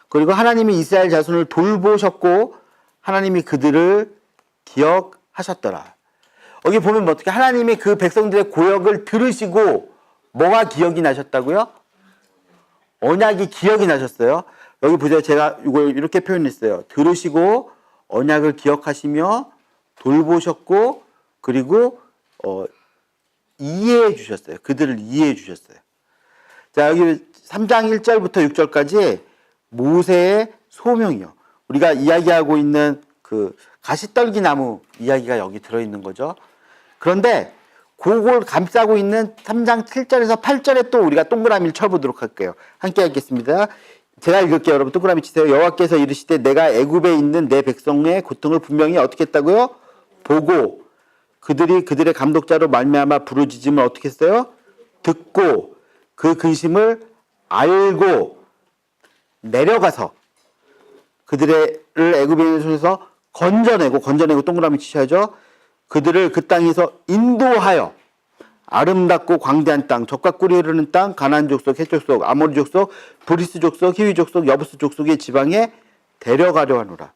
그리고 하나님이 이스라엘 자손을 돌보셨고 하나님이 그들을 기억하셨더라. 여기 보면 어떻게 하나님이 그 백성들의 고역을 들으시고 뭐가 기억이 나셨다고요? 언약이 기억이 나셨어요. 여기 보세요. 제가 이걸 이렇게 표현했어요. 들으시고 언약을 기억하시며 돌보셨고 그리고 이해해 주셨어요. 그들을 이해해 주셨어요. 자, 여기 3장 1절부터 6절까지 모세의 소명이요. 우리가 이야기하고 있는 그 가시떨기 나무 이야기가 여기 들어있는 거죠. 그런데 그걸 감싸고 있는 3장 7절에서 8절에 또 우리가 동그라미를 쳐보도록 할게요. 함께 하겠습니다. 제가 읽을게요. 여러분 동그라미 치세요. 여호와께서 이르시되 내가 애굽에 있는 내 백성의 고통을 분명히 어떻게 했다고요? 보고 그들이 그들의 감독자로 말미암아 부르짖음을 어떻게 했어요? 듣고 그 근심을 알고 내려가서 그들을 애굽에 있는 손에서 건져내고 동그라미 치셔야죠. 그들을 그 땅에서 인도하여 아름답고 광대한 땅, 젖과 꿀이 흐르는 땅, 가나안 족속, 헷 족속, 아모리 족속, 브리스 족속, 히위 족속, 여부스 족속의 지방에 데려가려 하노라.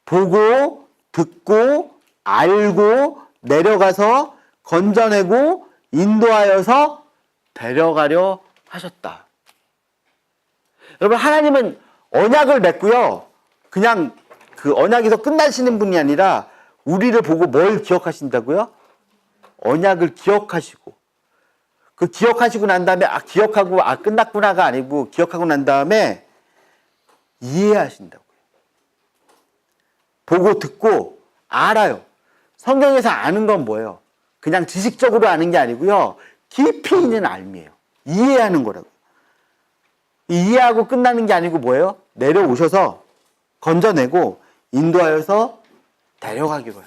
보고 듣고 알고 내려가서 건져내고 인도하여서 데려가려 하셨다. 여러분 하나님은 언약을 맺고요. 그냥 그 언약에서 끝나시는 분이 아니라 우리를 보고 뭘 기억하신다고요? 언약을 기억하시고 그 기억하시고 난 다음에 기억하고 끝났구나가 아니고 기억하고 난 다음에 이해하신다고요. 보고 듣고 알아요. 성경에서 아는 건 뭐예요? 그냥 지식적으로 아는 게 아니고요. 깊이 있는 알미예요. 이해하는 거라고요. 이해하고 끝나는 게 아니고 뭐예요? 내려오셔서 건져내고 인도하여서 데려가기로 해요.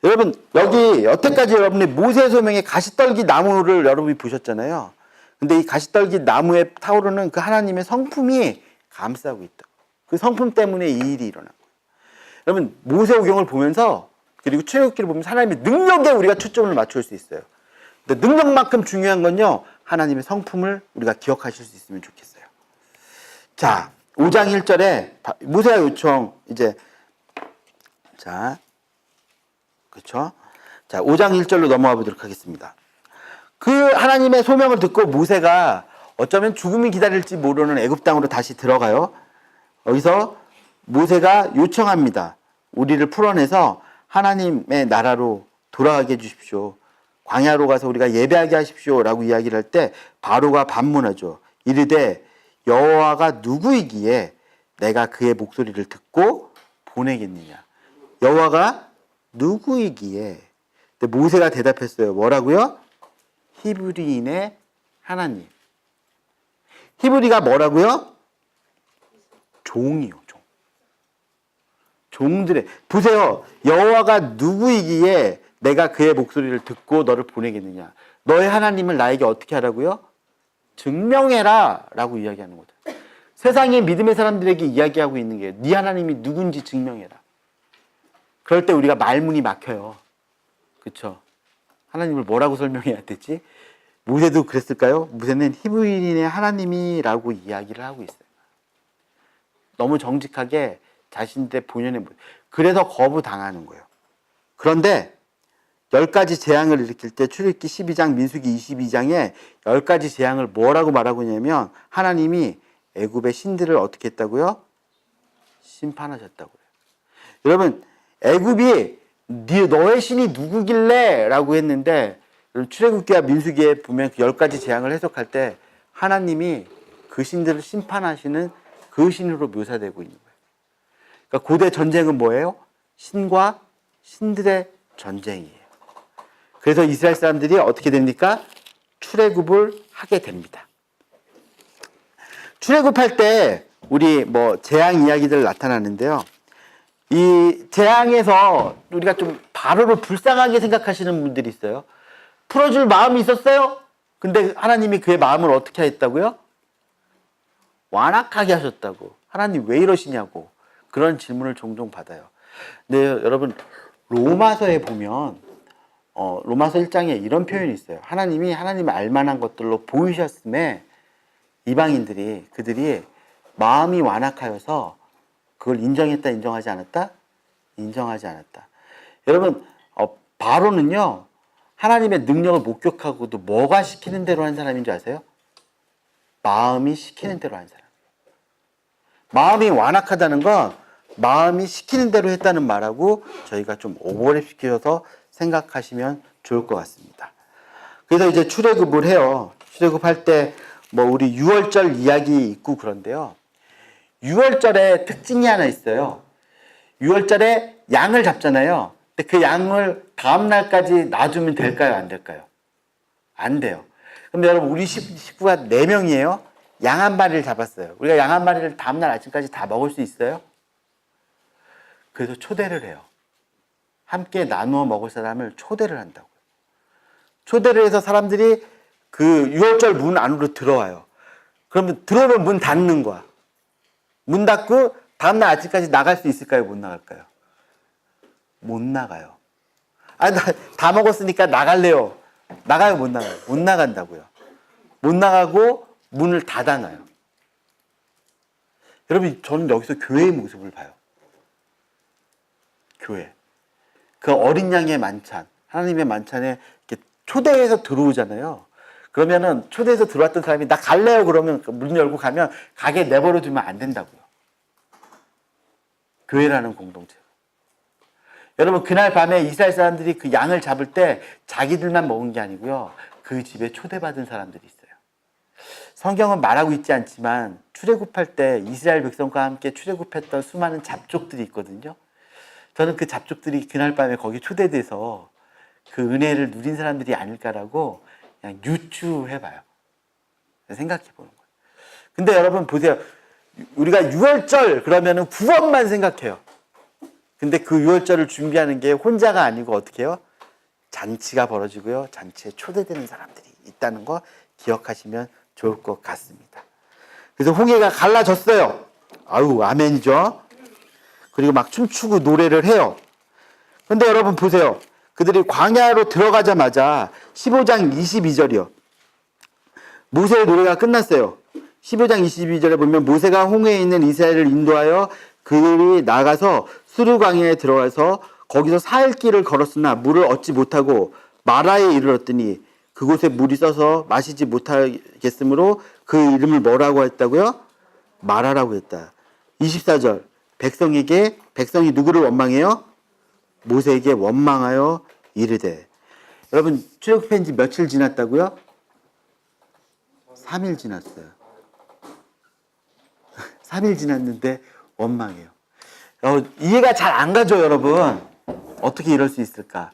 여러분 여기 여태까지 여러분이 모세 소명의 가시떨기 나무를 여러분이 보셨잖아요. 근데 이 가시떨기 나무에 타오르는 그 하나님의 성품이 감싸고 있다. 그 성품 때문에 이 일이 일어난 거예요. 여러분 모세오경을 보면서 그리고 출애굽기를 보면서 하나님의 능력에 우리가 초점을 맞출 수 있어요. 근데 능력만큼 중요한 건요. 하나님의 성품을 우리가 기억하실 수 있으면 좋겠어요. 자, 5장 1절에 모세가 요청 이제 자, 그렇죠? 자, 5장 1절로 넘어가 보도록 하겠습니다. 그 하나님의 소명을 듣고 모세가 어쩌면 죽음이 기다릴지 모르는 애굽 땅으로 다시 들어가요. 여기서 모세가 요청합니다. 우리를 풀어내서 하나님의 나라로 돌아가게 해주십시오. 광야로 가서 우리가 예배하게 하십시오라고 이야기를 할 때 바로가 반문하죠. 이르되 여호와가 누구이기에 내가 그의 목소리를 듣고 보내겠느냐. 여호와가 누구이기에. 근데 모세가 대답했어요. 뭐라고요? 히브리인의 하나님. 히브리가 뭐라고요? 종이요. 종. 종들의. 보세요. 여호와가 누구이기에 내가 그의 목소리를 듣고 너를 보내겠느냐. 너의 하나님을 나에게 어떻게 하라고요? 증명해라 라고 이야기하는 거죠. 세상의 믿음의 사람들에게 이야기하고 있는 게 네 하나님이 누군지 증명해라. 그럴 때 우리가 말문이 막혀요. 그렇죠? 하나님을 뭐라고 설명해야 되지? 모세도 그랬을까요? 모세는 히브리인의 하나님이라고 이야기를 하고 있어요. 너무 정직하게 자신들의 본연의 그래서 거부당하는 거예요. 그런데 10가지 재앙을 일으킬 때 출애굽기 12장, 민수기 22장에 10가지 재앙을 뭐라고 말하고 있냐면 하나님이 애굽의 신들을 어떻게 했다고요? 심판하셨다고요. 여러분 애굽이 너의 신이 누구길래? 라고 했는데 출애굽기와 민수기에 보면 그 10가지 재앙을 해석할 때 하나님이 그 신들을 심판하시는 그 신으로 묘사되고 있는 거예요. 그러니까 고대 전쟁은 뭐예요? 신과 신들의 전쟁이에요. 그래서 이스라엘 사람들이 어떻게 됩니까? 출애굽을 하게 됩니다. 출애굽할 때 우리 재앙 이야기들 나타나는데요. 이 재앙에서 우리가 좀 바로를 불쌍하게 생각하시는 분들이 있어요. 풀어줄 마음이 있었어요? 근데 하나님이 그의 마음을 어떻게 했다고요? 완악하게 하셨다고. 하나님 왜 이러시냐고. 그런 질문을 종종 받아요. 근데 여러분 로마서에 보면 로마서 1장에 이런 표현이 있어요. 하나님이 하나님의 알만한 것들로 보이셨음에 이방인들이 그들이 마음이 완악하여서 그걸 인정했다 인정하지 않았다? 인정하지 않았다. 여러분 바로는요 하나님의 능력을 목격하고도 뭐가 시키는 대로 한 사람인 줄 아세요? 마음이 시키는 대로 한 사람이에요. 마음이 완악하다는 건 마음이 시키는 대로 했다는 말하고 저희가 좀 오버랩 시켜서 생각하시면 좋을 것 같습니다. 그래서 이제 출애굽을 해요. 출애굽할 때 뭐 우리 유월절 이야기 있고 그런데요. 유월절에 특징이 하나 있어요. 유월절에 양을 잡잖아요. 근데 그 양을 다음 날까지 놔두면 될까요? 안 될까요? 안 돼요. 근데 여러분 우리 식구가 4명이에요. 양 한 마리를 잡았어요. 우리가 양 한 마리를 다음 날 아침까지 다 먹을 수 있어요? 그래서 초대를 해요. 함께 나누어 먹을 사람을 초대를 한다고요. 초대를 해서 사람들이 그 유월절 문 안으로 들어와요. 그러면 들어오면 문 닫는 거야. 문 닫고 다음날 아침까지 나갈 수 있을까요? 못 나갈까요? 못 나가요. 아, 다 먹었으니까 나갈래요. 나가요? 못 나가요? 못 나간다고요. 못 나가고 문을 닫아놔요. 여러분, 저는 여기서 교회의 모습을 봐요. 교회. 그 어린 양의 만찬, 하나님의 만찬에 이렇게 초대해서 들어오잖아요. 그러면은 초대해서 들어왔던 사람이 나 갈래요 그러면 문 열고 가면 가게 내버려 두면 안 된다고요. 교회라는 공동체. 여러분 그날 밤에 이스라엘 사람들이 그 양을 잡을 때 자기들만 먹은 게 아니고요. 그 집에 초대받은 사람들이 있어요. 성경은 말하고 있지 않지만 출애굽할 때 이스라엘 백성과 함께 출애굽했던 수많은 잡족들이 있거든요. 저는 그 잡족들이 그날 밤에 거기 초대돼서 그 은혜를 누린 사람들이 아닐까라고 그냥 유추해봐요. 생각해보는 거예요. 근데 여러분 보세요. 우리가 유월절 그러면은 구원만 생각해요. 근데 그 유월절을 준비하는 게 혼자가 아니고 어떻게 해요? 잔치가 벌어지고요. 잔치에 초대되는 사람들이 있다는 거 기억하시면 좋을 것 같습니다. 그래서 홍해가 갈라졌어요. 아유, 아멘이죠. 그리고 막 춤추고 노래를 해요. 근데 여러분 보세요. 그들이 광야로 들어가자마자 15장 22절이요. 모세의 노래가 끝났어요. 15장 22절에 보면 모세가 홍해에 있는 이스라엘을 인도하여 그들이 나가서 수르 광야에 들어가서 거기서 4일 길을 걸었으나 물을 얻지 못하고 마라에 이르렀더니 그곳에 물이 써서 마시지 못하겠으므로 그 이름을 뭐라고 했다고요? 마라라고 했다. 24절 백성이 누구를 원망해요? 모세에게 원망하여 이르되. 여러분 출애굽한 지 며칠 지났다고요? 3일 지났어요. 3일 지났는데 원망해요. 이해가 잘 안 가죠, 여러분. 어떻게 이럴 수 있을까?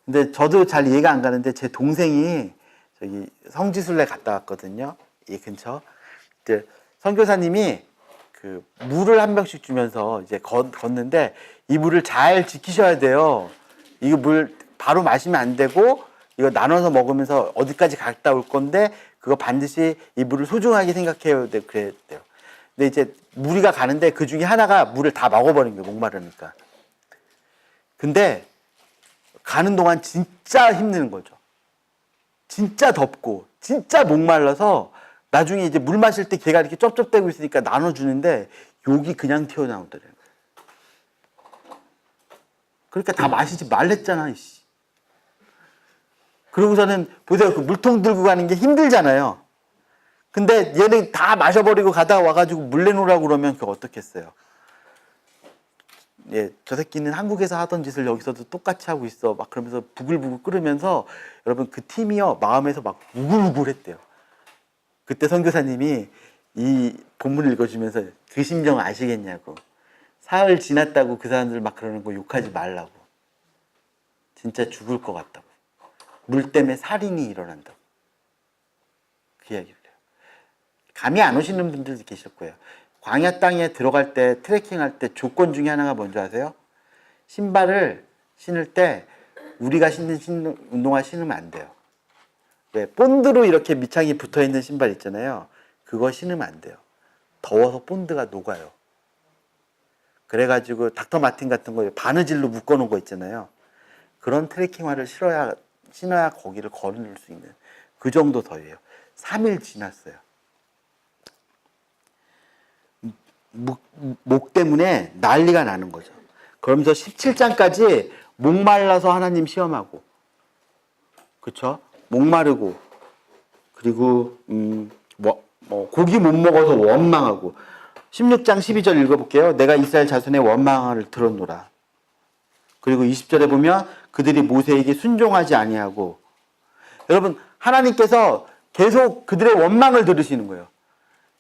근데 저도 잘 이해가 안 가는데 제 동생이 저기 성지순례 갔다 왔거든요. 이 근처. 이제 선교사님이 그 물을 한 병씩 주면서 이제 걷는데 이 물을 잘 지키셔야 돼요. 이거 물 바로 마시면 안 되고 이거 나눠서 먹으면서 어디까지 갔다 올 건데 그거 반드시 이 물을 소중하게 생각해야 돼. 그랬대요. 근데 이제 무리가 가는데 그 중에 하나가 물을 다 먹어버린 거예요. 목마르니까. 근데 가는 동안 진짜 힘드는 거죠. 진짜 덥고 진짜 목말라서 나중에 이제 물 마실 때 걔가 이렇게 쩝쩝대고 있으니까 나눠주는데 욕이 그냥 튀어나오더래요. 그러니까 다 마시지 말랬잖아, 이씨. 그러고서는 보세요. 그 물통 들고 가는 게 힘들잖아요. 근데 얘는 다 마셔버리고 가다가 와가지고 물 내놓으라고 그러면 그거 어떻겠어요? 예, 저 새끼는 한국에서 하던 짓을 여기서도 똑같이 하고 있어. 막 그러면서 부글부글 끓으면서 여러분 그 팀이요 마음에서 막 우글우글했대요. 그때 선교사님이 이 본문을 읽어주면서 그 심정 아시겠냐고. 사흘 지났다고 그 사람들 막 그러는 거 욕하지 말라고. 진짜 죽을 것 같다고. 물 때문에 살인이 일어난다고. 그 이야기를 해요. 감이 안 오시는 분들도 계실 거예요. 광야 땅에 들어갈 때 트레킹할 때 조건 중에 하나가 뭔지 아세요? 신발을 신을 때 우리가 신는 운동화 신으면 안 돼요. 왜? 본드로 이렇게 밑창이 붙어있는 신발 있잖아요. 그거 신으면 안 돼요. 더워서 본드가 녹아요. 그래가지고 닥터 마틴 같은 거 바느질로 묶어놓은 거 있잖아요. 그런 트레킹화를 신어야 거기를 걸을 수 있는 그 정도 더위예요. 3일 지났어요. 목 때문에 난리가 나는 거죠. 그러면서 17장까지 목말라서 하나님 시험하고, 그쵸? 목마르고, 그리고 고기 못 먹어서 원망하고. 16장 12절 읽어볼게요. 내가 이스라엘 자손의 원망을 들었노라. 그리고 20절에 보면 그들이 모세에게 순종하지 아니하고. 여러분, 하나님께서 계속 그들의 원망을 들으시는 거예요.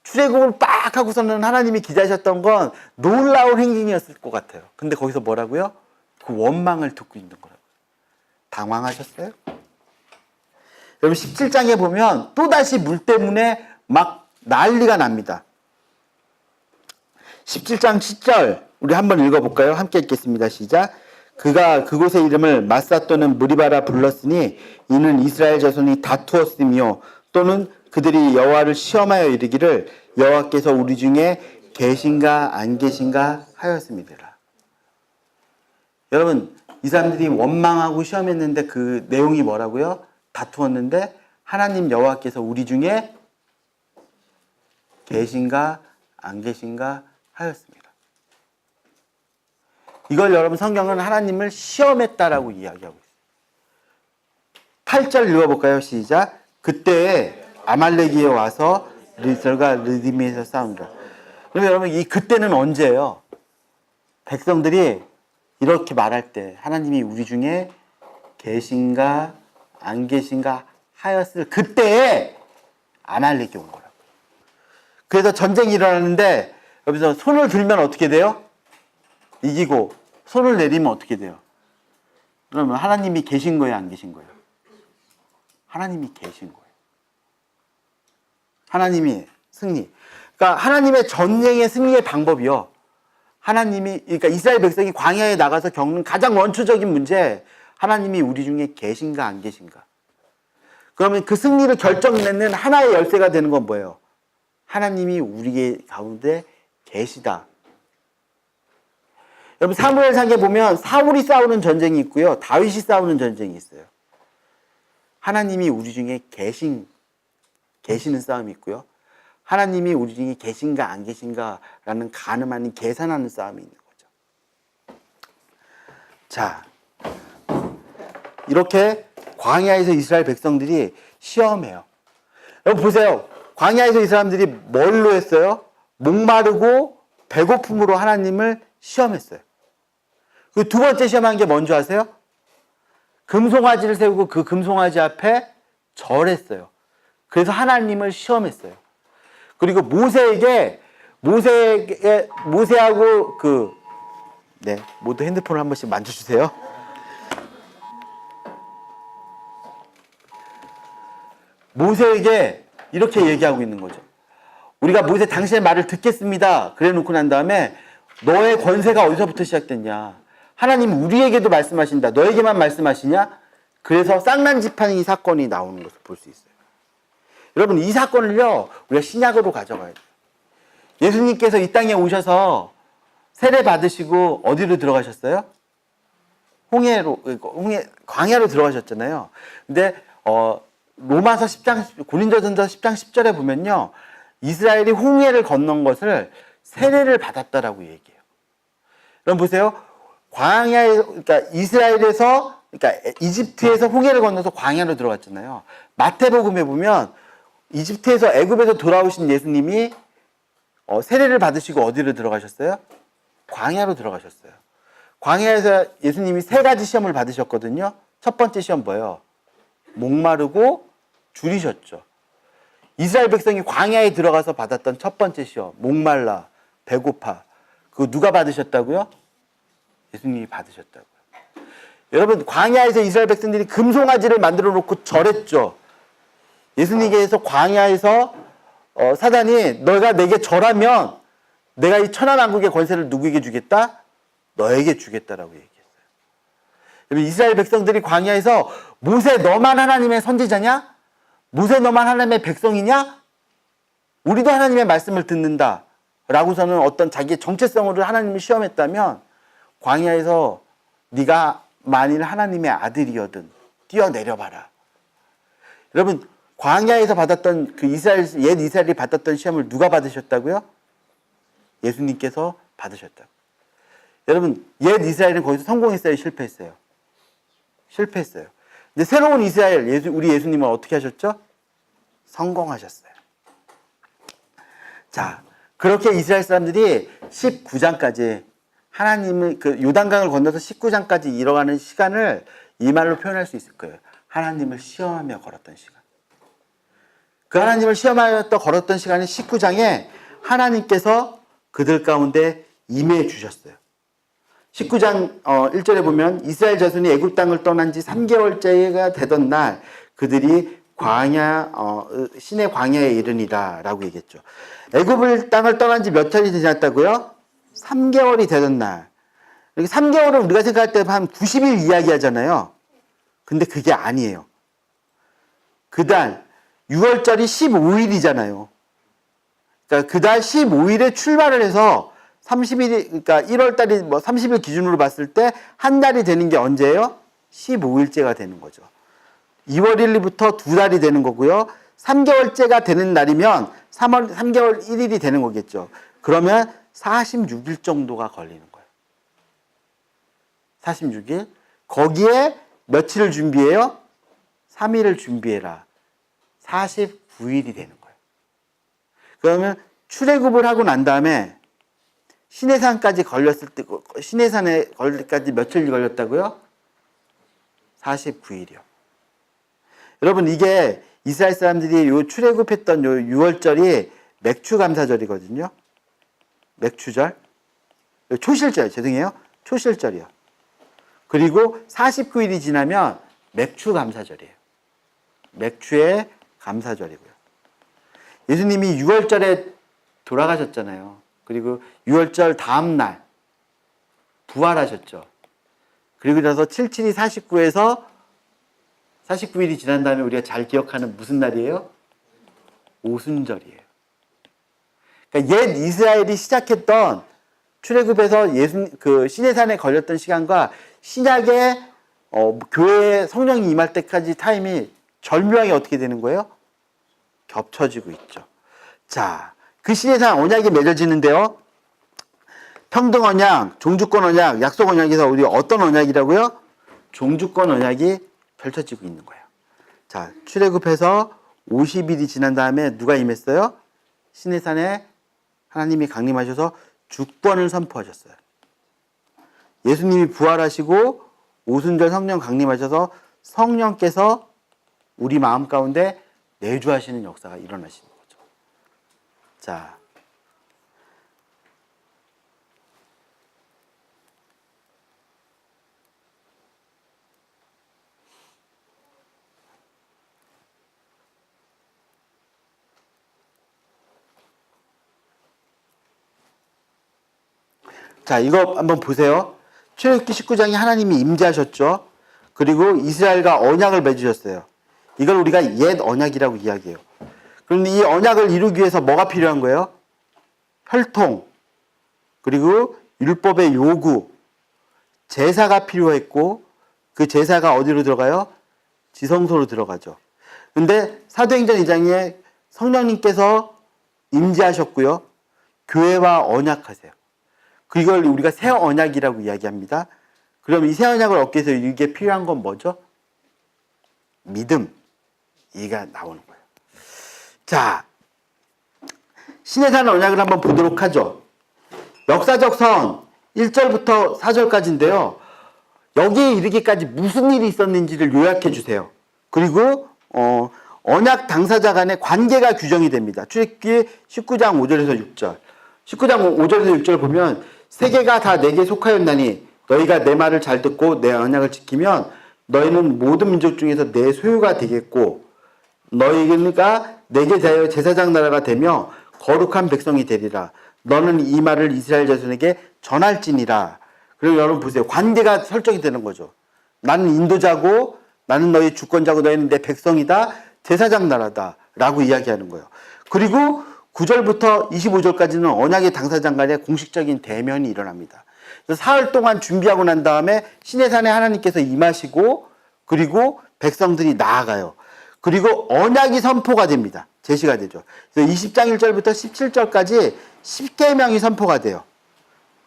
출애굽을 빡 하고서는 하나님이 기다리셨던 건 놀라운 행진이었을 것 같아요. 근데 거기서 뭐라고요? 그 원망을 듣고 있는 거라고요. 당황하셨어요? 여러분 17장에 보면 또다시 물 때문에 막 난리가 납니다. 17장 10절 우리 한번 읽어볼까요? 함께 읽겠습니다. 시작. 그가 그곳의 이름을 마사 또는 무리바라 불렀으니 이는 이스라엘 자손이 다투었으며 또는 그들이 여호와를 시험하여 이르기를 여호와께서 우리 중에 계신가 안 계신가 하였습니다. 여러분 이 사람들이 원망하고 시험했는데 그 내용이 뭐라고요? 다투었는데 하나님 여호와께서 우리 중에 계신가 안 계신가 하였습니다. 이걸 여러분 성경은 하나님을 시험했다라고 이야기하고 있어요. 8절 읽어볼까요? 시작. 그때에 아말렉이 와서 리설과 르디미에서 싸운다. 그러면 여러분 이 그때는 언제예요? 백성들이 이렇게 말할 때 하나님이 우리 중에 계신가 안 계신가 하였을 그때에 아말렉이 온 거라고. 그래서 전쟁이 일어나는데 여기서 손을 들면 어떻게 돼요? 이기고 손을 내리면 어떻게 돼요? 그러면 하나님이 계신 거예요? 안 계신 거예요? 하나님이 계신 거예요. 하나님이 승리. 그러니까 하나님의 전쟁의 승리의 방법이요. 그러니까 이스라엘 백성이 광야에 나가서 겪는 가장 원초적인 문제, 하나님이 우리 중에 계신가 안 계신가. 그러면 그 승리를 결정내는 하나의 열쇠가 되는 건 뭐예요? 하나님이 우리 가운데 계시다. 여러분 사무엘상에 보면 사울이 싸우는 전쟁이 있고요. 다윗이 싸우는 전쟁이 있어요. 하나님이 우리 중에 계시는 싸움이 있고요. 하나님이 우리 중에 계신가 안 계신가라는 가늠하는 계산하는 싸움이 있는 거죠. 자, 이렇게 광야에서 이스라엘 백성들이 시험해요. 여러분 보세요. 광야에서 이 사람들이 뭘로 했어요? 목마르고 배고픔으로 하나님을 시험했어요. 그 두 번째 시험한 게 뭔지 아세요? 금송아지를 세우고 그 금송아지 앞에 절했어요. 그래서 하나님을 시험했어요. 그리고 모세하고 모두 핸드폰을 한 번씩 만져주세요. 모세에게 이렇게 얘기하고 있는 거죠. 우리가 모세 당신의 말을 듣겠습니다. 그래 놓고 난 다음에 너의 권세가 어디서부터 시작됐냐? 하나님 우리에게도 말씀하신다. 너에게만 말씀하시냐? 그래서 쌍난지팡이 사건이 나오는 것을 볼 수 있어요. 여러분 이 사건을요 우리가 신약으로 가져가야 돼요. 예수님께서 이 땅에 오셔서 세례 받으시고 어디로 들어가셨어요? 광야로 들어가셨잖아요. 근데 로마서 10장, 고린도전서 10장 10절에 보면요. 이스라엘이 홍해를 건넌 것을 세례를 받았다라고 얘기해요. 그럼 보세요. 그러니까 이집트에서 홍해를 건너서 광야로 들어갔잖아요. 마태복음에 보면 이집트에서 애굽에서 돌아오신 예수님이 세례를 받으시고 어디로 들어가셨어요? 광야로 들어가셨어요. 광야에서 예수님이 세 가지 시험을 받으셨거든요. 첫 번째 시험 뭐예요? 목마르고 줄이셨죠. 이스라엘 백성이 광야에 들어가서 받았던 첫 번째 시험, 목말라, 배고파. 그거 누가 받으셨다고요? 예수님이 받으셨다고요. 여러분 광야에서 이스라엘 백성들이 금송아지를 만들어 놓고 절했죠. 예수님께서 광야에서 사단이 너가 내게 절하면 내가 이 천하만국의 권세를 누구에게 주겠다? 너에게 주겠다라고 얘기했어요. 여러분 이스라엘 백성들이 광야에서 모세 너만 하나님의 선지자냐? 모세 너만 하나님의 백성이냐? 우리도 하나님의 말씀을 듣는다 라고서는 어떤 자기의 정체성으로 하나님을 시험했다면 광야에서 네가 만일 하나님의 아들이거든 뛰어내려봐라. 여러분 광야에서 받았던 그 옛 이스라엘이 받았던 시험을 누가 받으셨다고요? 예수님께서 받으셨다고. 여러분 옛 이스라엘은 거기서 성공했어요? 실패했어요? 실패했어요. 근데 새로운 이스라엘 우리 예수님은 어떻게 하셨죠? 성공하셨어요. 자, 그렇게 이스라엘 사람들이 19장까지 하나님을 그 요단강을 건너서 19장까지 이뤄가는 시간을 이 말로 표현할 수 있을 거예요. 하나님을 시험하며 걸었던 시간. 그 하나님을 시험하며 걸었던 시간이 19장에 하나님께서 그들 가운데 임해 주셨어요. 19장 1절에 보면 이스라엘 자손이 애굽 땅을 떠난 지 3개월째가 되던 날 그들이 신의 광야에 이르니라 라고 얘기했죠. 애굽 땅을 떠난 지 몇 달이 지났다고요? 3개월이 되던 날. 3개월은 우리가 생각할 때 한 90일 이야기 하잖아요. 근데 그게 아니에요. 그달 6월절이 15일이잖아요. 그러니까 그달 15일에 출발을 해서 30일이, 그러니까 1월달이 30일 기준으로 봤을 때 한 달이 되는 게 언제예요? 15일째가 되는 거죠. 2월 1일부터 두 달이 되는 거고요. 3개월째가 되는 날이면 3개월 1일이 되는 거겠죠. 그러면 46일 정도가 걸리는 거예요. 46일. 거기에 며칠을 준비해요? 3일을 준비해라. 49일이 되는 거예요. 그러면 출애굽을 하고 난 다음에 시내산까지 걸렸을 때, 시내산에 걸리까지 며칠 걸렸다고요? 49일이요. 여러분, 이게 이스라엘 사람들이 요 출애굽했던 요 6월절이 맥추감사절이거든요. 맥추절. 초실절, 죄송해요. 초실절이요. 그리고 49일이 지나면 맥추감사절이에요. 맥추의 감사절이고요. 예수님이 6월절에 돌아가셨잖아요. 그리고 6월절 다음 날 부활하셨죠. 그리고 나서 77이 49에서 49일이 지난 다음에 우리가 잘 기억하는 무슨 날이에요? 오순절이에요. 그러니까 옛 이스라엘이 시작했던 출애굽에서 시내산에 걸렸던 시간과 신약의 교회에 성령이 임할 때까지 타임이 절묘하게 어떻게 되는 거예요? 겹쳐지고 있죠. 자, 그 시내산 언약이 맺어지는데요. 평등 언약, 종주권 언약, 약속 언약에서 우리 어떤 언약이라고요? 종주권 언약이 펼쳐지고 있는 거예요. 자, 출애굽해서 50일이 지난 다음에 누가 임했어요? 시내산에 하나님이 강림하셔서 주권을 선포하셨어요. 예수님이 부활하시고 오순절 성령 강림하셔서 성령께서 우리 마음 가운데 내주하시는 역사가 일어나시는 거죠. 자, 이거 한번 보세요. 출애굽기 19장에 하나님이 임재하셨죠. 그리고 이스라엘과 언약을 맺으셨어요. 이걸 우리가 옛 언약이라고 이야기해요. 그런데 이 언약을 이루기 위해서 뭐가 필요한 거예요? 혈통, 그리고 율법의 요구, 제사가 필요했고 그 제사가 어디로 들어가요? 지성소로 들어가죠. 근데 사도행전 2장에 성령님께서 임재하셨고요. 교회와 언약하세요. 그걸 우리가 새 언약이라고 이야기합니다. 그럼 이 새 언약을 얻기 위해서 이게 필요한 건 뭐죠? 믿음. 이가 나오는 거예요. 자, 시내산 언약을 한번 보도록 하죠. 역사적 선 1절부터 4절까지인데요. 여기에 이르기까지 무슨 일이 있었는지를 요약해 주세요. 그리고 언약 당사자 간의 관계가 규정이 됩니다. 출애굽기 19장 5절에서 6절. 19장 5절에서 6절 보면 세계가 다 내게 속하였나니 너희가 내 말을 잘 듣고 내 언약을 지키면 너희는 모든 민족 중에서 내 소유가 되겠고 너희가 내게 대하여 제사장 나라가 되며 거룩한 백성이 되리라. 너는 이 말을 이스라엘 자손에게 전할지니라. 그리고 여러분 보세요. 관계가 설정이 되는 거죠. 나는 인도자고 나는 너희 주권자고 너희는 내 백성이다. 제사장 나라다. 라고 이야기하는 거예요. 그리고 9절부터 25절까지는 언약의 당사자 간의 공식적인 대면이 일어납니다. 그래서 사흘 동안 준비하고 난 다음에 시내산에 하나님께서 임하시고 그리고 백성들이 나아가요. 그리고 언약이 선포가 됩니다. 제시가 되죠. 그래서 20장 1절부터 17절까지 10계명이 선포가 돼요.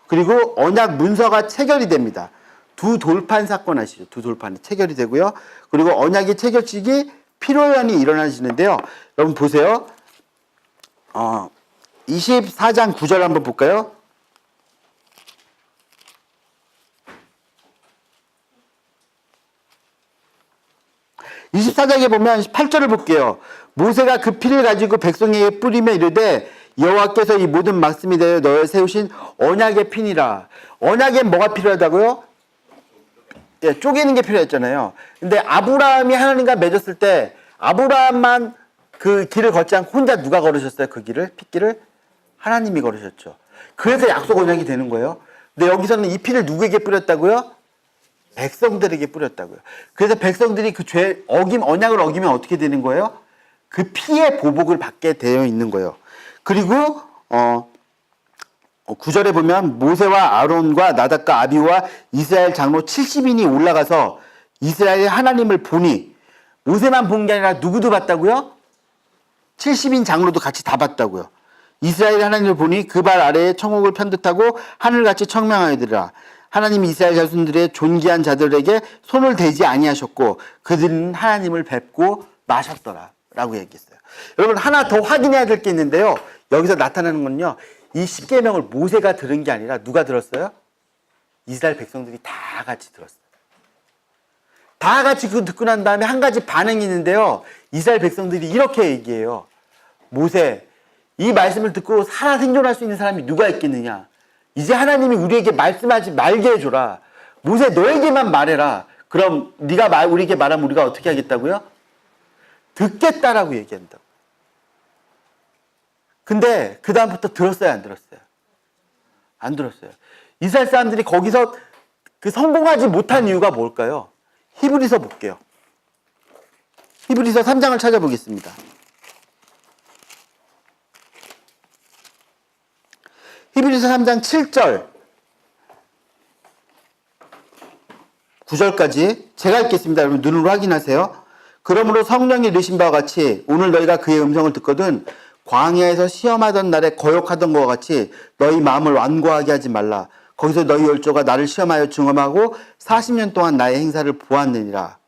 그리고 언약 문서가 체결이 됩니다. 두 돌판 사건 아시죠? 두 돌판이 체결이 되고요. 그리고 언약이 체결식이 피로연이 일어나시는데요. 여러분 보세요. 24장 9절 한번 볼까요? 4장에 보면 8절을 볼게요. 모세가 그 피를 가지고 백성에게 뿌리며 이르되 여호와께서 이 모든 말씀이 되어 너에 세우신 언약의 피니라. 언약에 뭐가 필요하다고요? 예, 쪼개는 게 필요했잖아요. 근데 아브라함이 하나님과 맺었을 때 아브라함만 그 길을 걷지 않고 혼자 누가 걸으셨어요? 그 길을? 핏길을? 하나님이 걸으셨죠. 그래서 약속 언약이 되는 거예요. 근데 여기서는 이 피를 누구에게 뿌렸다고요? 백성들에게 뿌렸다고요. 그래서 백성들이 그 언약을 어기면 어떻게 되는 거예요? 그 피의 보복을 받게 되어 있는 거예요. 그리고 9절에 보면 모세와 아론과 나답과 아비후와 이스라엘 장로 70인이 올라가서 이스라엘의 하나님을 보니 모세만 본 게 아니라 누구도 봤다고요? 70인 장로도 같이 다 봤다고요. 이스라엘 하나님을 보니 그 발 아래에 청옥을 편듯하고 하늘같이 청명하여들으라. 하나님이 이스라엘 자손들의 존귀한 자들에게 손을 대지 아니하셨고 그들은 하나님을 뵙고 마셨더라 라고 얘기했어요. 여러분 하나 더 확인해야 될 게 있는데요. 여기서 나타나는 건요. 이 십계명을 모세가 들은 게 아니라 누가 들었어요? 이스라엘 백성들이 다 같이 들었어요. 다 같이 그거 듣고 난 다음에 한 가지 반응이 있는데요. 이스라엘 백성들이 이렇게 얘기해요. 모세, 이 말씀을 듣고 살아 생존할 수 있는 사람이 누가 있겠느냐? 이제 하나님이 우리에게 말씀하지 말게 해줘라. 모세 너에게만 말해라. 그럼 네가 우리에게 말하면 우리가 어떻게 하겠다고요? 듣겠다라고 얘기한다고. 근데 그 다음부터 들었어요, 안 들었어요? 안 들었어요. 이스라엘 사람들이 거기서 그 성공하지 못한 이유가 뭘까요? 히브리서 볼게요. 히브리서 3장을 찾아보겠습니다. 히브리서 3장 7절 9절까지 제가 읽겠습니다. 여러분 눈으로 확인하세요. 그러므로 성령이 이르신 바와 같이 오늘 너희가 그의 음성을 듣거든 광야에서 시험하던 날에 거역하던 것과 같이 너희 마음을 완고하게 하지 말라. 거기서 너희 열조가 나를 시험하여 증험하고 40년 동안 나의 행사를 보았느니라.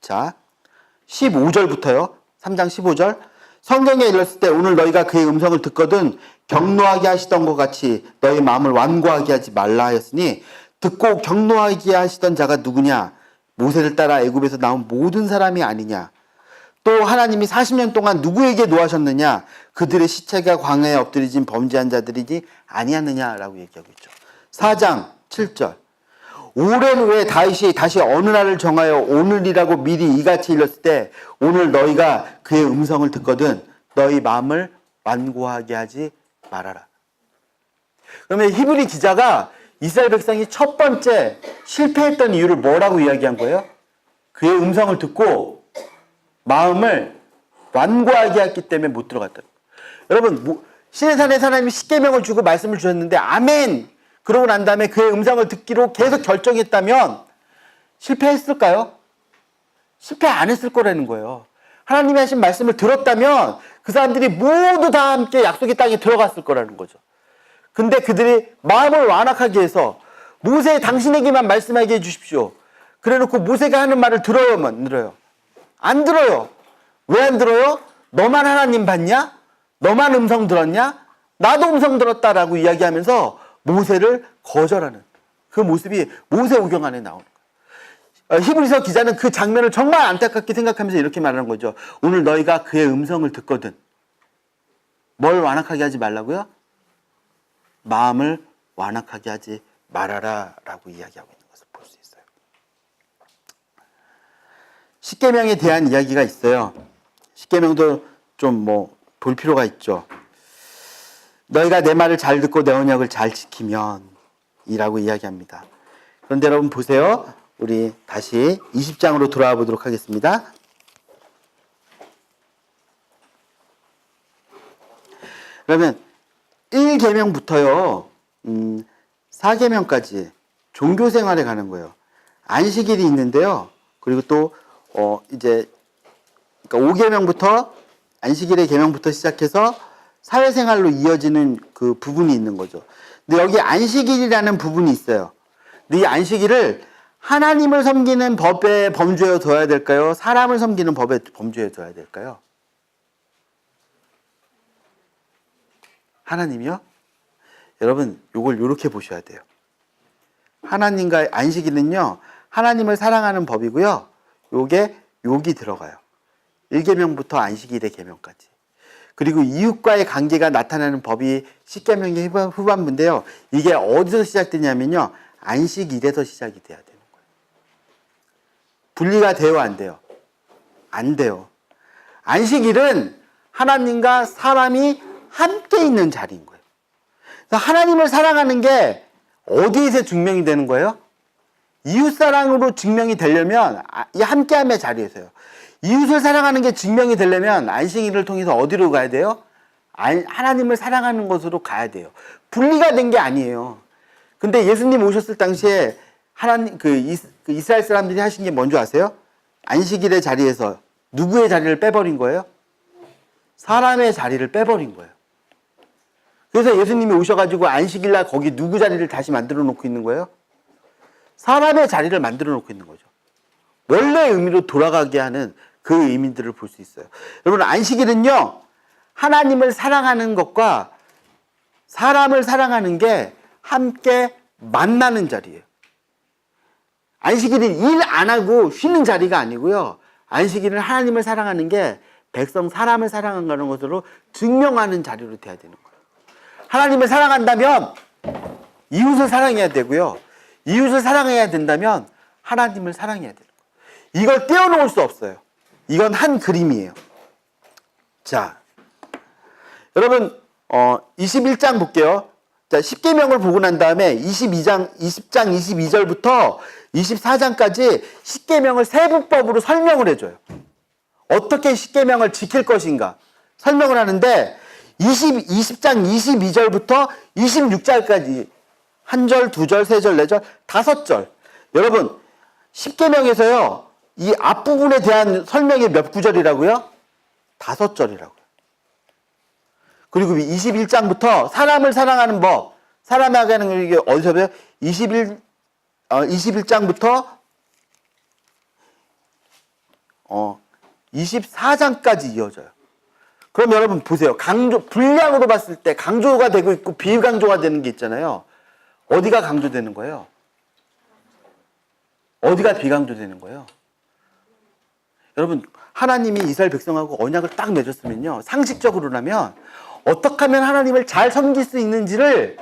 자, 15절부터요. 3장 15절. 성경에 이르렀을 때 오늘 너희가 그의 음성을 듣거든 경노하게 하시던 것 같이 너희 마음을 완고하게 하지 말라 하였으니 듣고 경노하게 하시던 자가 누구냐? 모세를 따라 애굽에서 나온 모든 사람이 아니냐? 또 하나님이 40년 동안 누구에게 노하셨느냐? 그들의 시체가 광야에 엎드리진 범죄한 자들이지 아니었느냐라고 얘기하고 있죠. 4장 7절. 오랜 후에 다윗이 다시 어느 날을 정하여 오늘이라고 미리 이같이 일렀을 때 오늘 너희가 그의 음성을 듣거든 너희 마음을 완고하게 하지 말아라. 그러면 히브리 기자가 이스라엘 백성이 첫 번째 실패했던 이유를 뭐라고 이야기한 거예요? 그의 음성을 듣고 마음을 완고하게 했기 때문에 못 들어갔다. 여러분 시내산에 하나님이 십계명을 주고 말씀을 주셨는데 아멘! 그러고 난 다음에 그의 음성을 듣기로 계속 결정했다면 실패했을까요? 실패 안 했을 거라는 거예요. 하나님이 하신 말씀을 들었다면 그 사람들이 모두 다 함께 약속의 땅에 들어갔을 거라는 거죠. 근데 그들이 마음을 완악하게 해서 모세 당신에게만 말씀하게 해주십시오. 그래놓고 모세가 하는 말을 들어요만 안 들어요? 안 들어요. 왜 안 들어요? 너만 하나님 봤냐? 너만 음성 들었냐? 나도 음성 들었다라고 이야기하면서 모세를 거절하는 그 모습이 모세오경 안에 나오는 거예요. 히브리서 기자는 그 장면을 정말 안타깝게 생각하면서 이렇게 말하는 거죠. 오늘 너희가 그의 음성을 듣거든 뭘 완악하게 하지 말라고요? 마음을 완악하게 하지 말아라 라고 이야기하고 있는 것을 볼 수 있어요. 십계명에 대한 이야기가 있어요. 십계명도 좀 볼 필요가 있죠. 너희가 내 말을 잘 듣고 내 언약을 잘 지키면 이라고 이야기합니다. 그런데 여러분 보세요. 우리 다시 20장으로 돌아와 보도록 하겠습니다. 그러면 1계명부터요 4계명까지 종교생활에 가는 거예요. 안식일이 있는데요. 그리고 또 이제 그러니까 5계명부터 안식일의 계명부터 시작해서 사회생활로 이어지는 그 부분이 있는 거죠. 근데 여기 안식일이라는 부분이 있어요. 근데 이 안식일을 하나님을 섬기는 법에 범주에 둬야 될까요? 사람을 섬기는 법에 범주에 둬야 될까요? 하나님이요? 여러분 요걸 요렇게 보셔야 돼요. 하나님과 안식일은요 하나님을 사랑하는 법이고요. 요게 욕이 들어가요. 1계명부터 안식일의 계명까지. 그리고 이웃과의 관계가 나타나는 법이 10계명의 후반부인데요. 이게 어디서 시작되냐면요. 안식일에서 시작이 돼야 되는 거예요. 분리가 돼요, 안 돼요? 안 돼요. 안식일은 하나님과 사람이 함께 있는 자리인 거예요. 그래서 하나님을 사랑하는 게 어디에서 증명이 되는 거예요? 이웃사랑으로 증명이 되려면 이 함께함의 자리에서요. 이웃을 사랑하는 게 증명이 되려면 안식일을 통해서 어디로 가야 돼요? 하나님을 사랑하는 곳으로 가야 돼요. 분리가 된 게 아니에요. 근데 예수님 오셨을 당시에 하나님 이스라엘 사람들이 하신 게 뭔지 아세요? 안식일의 자리에서 누구의 자리를 빼버린 거예요? 사람의 자리를 빼버린 거예요. 그래서 예수님이 오셔가지고 안식일날 거기 누구 자리를 다시 만들어 놓고 있는 거예요? 사람의 자리를 만들어 놓고 있는 거죠. 원래 의미로 돌아가게 하는 그 의미들을 볼 수 있어요. 여러분, 안식일은요, 하나님을 사랑하는 것과 사람을 사랑하는 게 함께 만나는 자리예요. 안식일은 일 안 하고 쉬는 자리가 아니고요. 안식일은 하나님을 사랑하는 게 백성 사람을 사랑한다는 것으로 증명하는 자리로 돼야 되는 거예요. 하나님을 사랑한다면 이웃을 사랑해야 되고요. 이웃을 사랑해야 된다면 하나님을 사랑해야 되는 거예요. 이걸 떼어놓을 수 없어요. 이건 한 그림이에요. 자, 여러분 21장 볼게요. 자, 10계명을 보고 난 다음에 20장 22절부터 24장까지 10계명을 세부법으로 설명을 해줘요. 어떻게 10계명을 지킬 것인가 설명을 하는데 20장 22절부터 26절까지 한 절, 두 절, 세 절, 네 절, 다섯 절. 여러분 10계명에서요. 이 앞부분에 대한 설명이 몇 구절이라고요? 5절이라고요. 그리고 21장부터 사람을 사랑하는 법, 사람에게 하는 게 어디서 배워요? 21장부터 24장까지 이어져요. 그럼 여러분 보세요. 분량으로 봤을 때 강조가 되고 있고 비강조가 되는 게 있잖아요. 어디가 강조되는 거예요? 어디가 비강조되는 거예요? 여러분, 하나님이 이스라엘 백성하고 언약을 딱 맺었으면요. 상식적으로라면 어떻게 하면 하나님을 잘 섬길 수 있는지를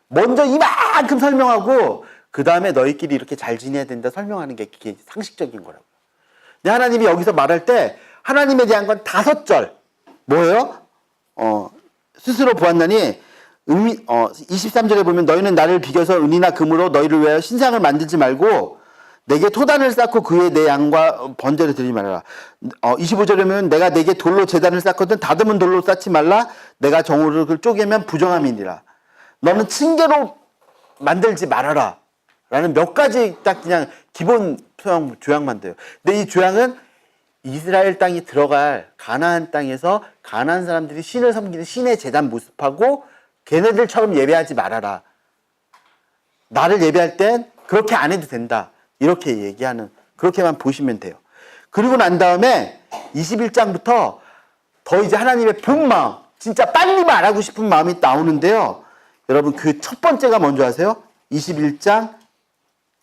먼저 이만큼 설명하고 그 다음에 너희끼리 이렇게 잘 지내야 된다 설명하는 게 그게 상식적인 거라고요. 근데 하나님이 여기서 말할 때 하나님에 대한 건 5절. 뭐예요? 스스로 보았나니 23절에 보면 너희는 나를 비겨서 은이나 금으로 너희를 위하여 신상을 만들지 말고 내게 토단을 쌓고 그 위에 내 양과 번제를 드리지 말아라. 25절에 보면 내가 내게 돌로 제단을 쌓거든 다듬은 돌로 쌓지 말라. 내가 정오를 쪼개면 부정함이니라. 너는 층계로 만들지 말아라. 라는 몇 가지 딱 그냥 기본 조약만 돼요. 근데 이 조약은 이스라엘 땅이 들어갈 가나안 땅에서 가나안 사람들이 신을 섬기는 신의 제단 모습하고 걔네들처럼 예배하지 말아라. 나를 예배할 땐 그렇게 안 해도 된다. 이렇게 얘기하는, 그렇게만 보시면 돼요. 그리고 난 다음에 21장부터 더 이제 하나님의 본 마음, 진짜 빨리 말하고 싶은 마음이 나오는데요. 여러분 그 첫 번째가 뭔지 아세요? 21장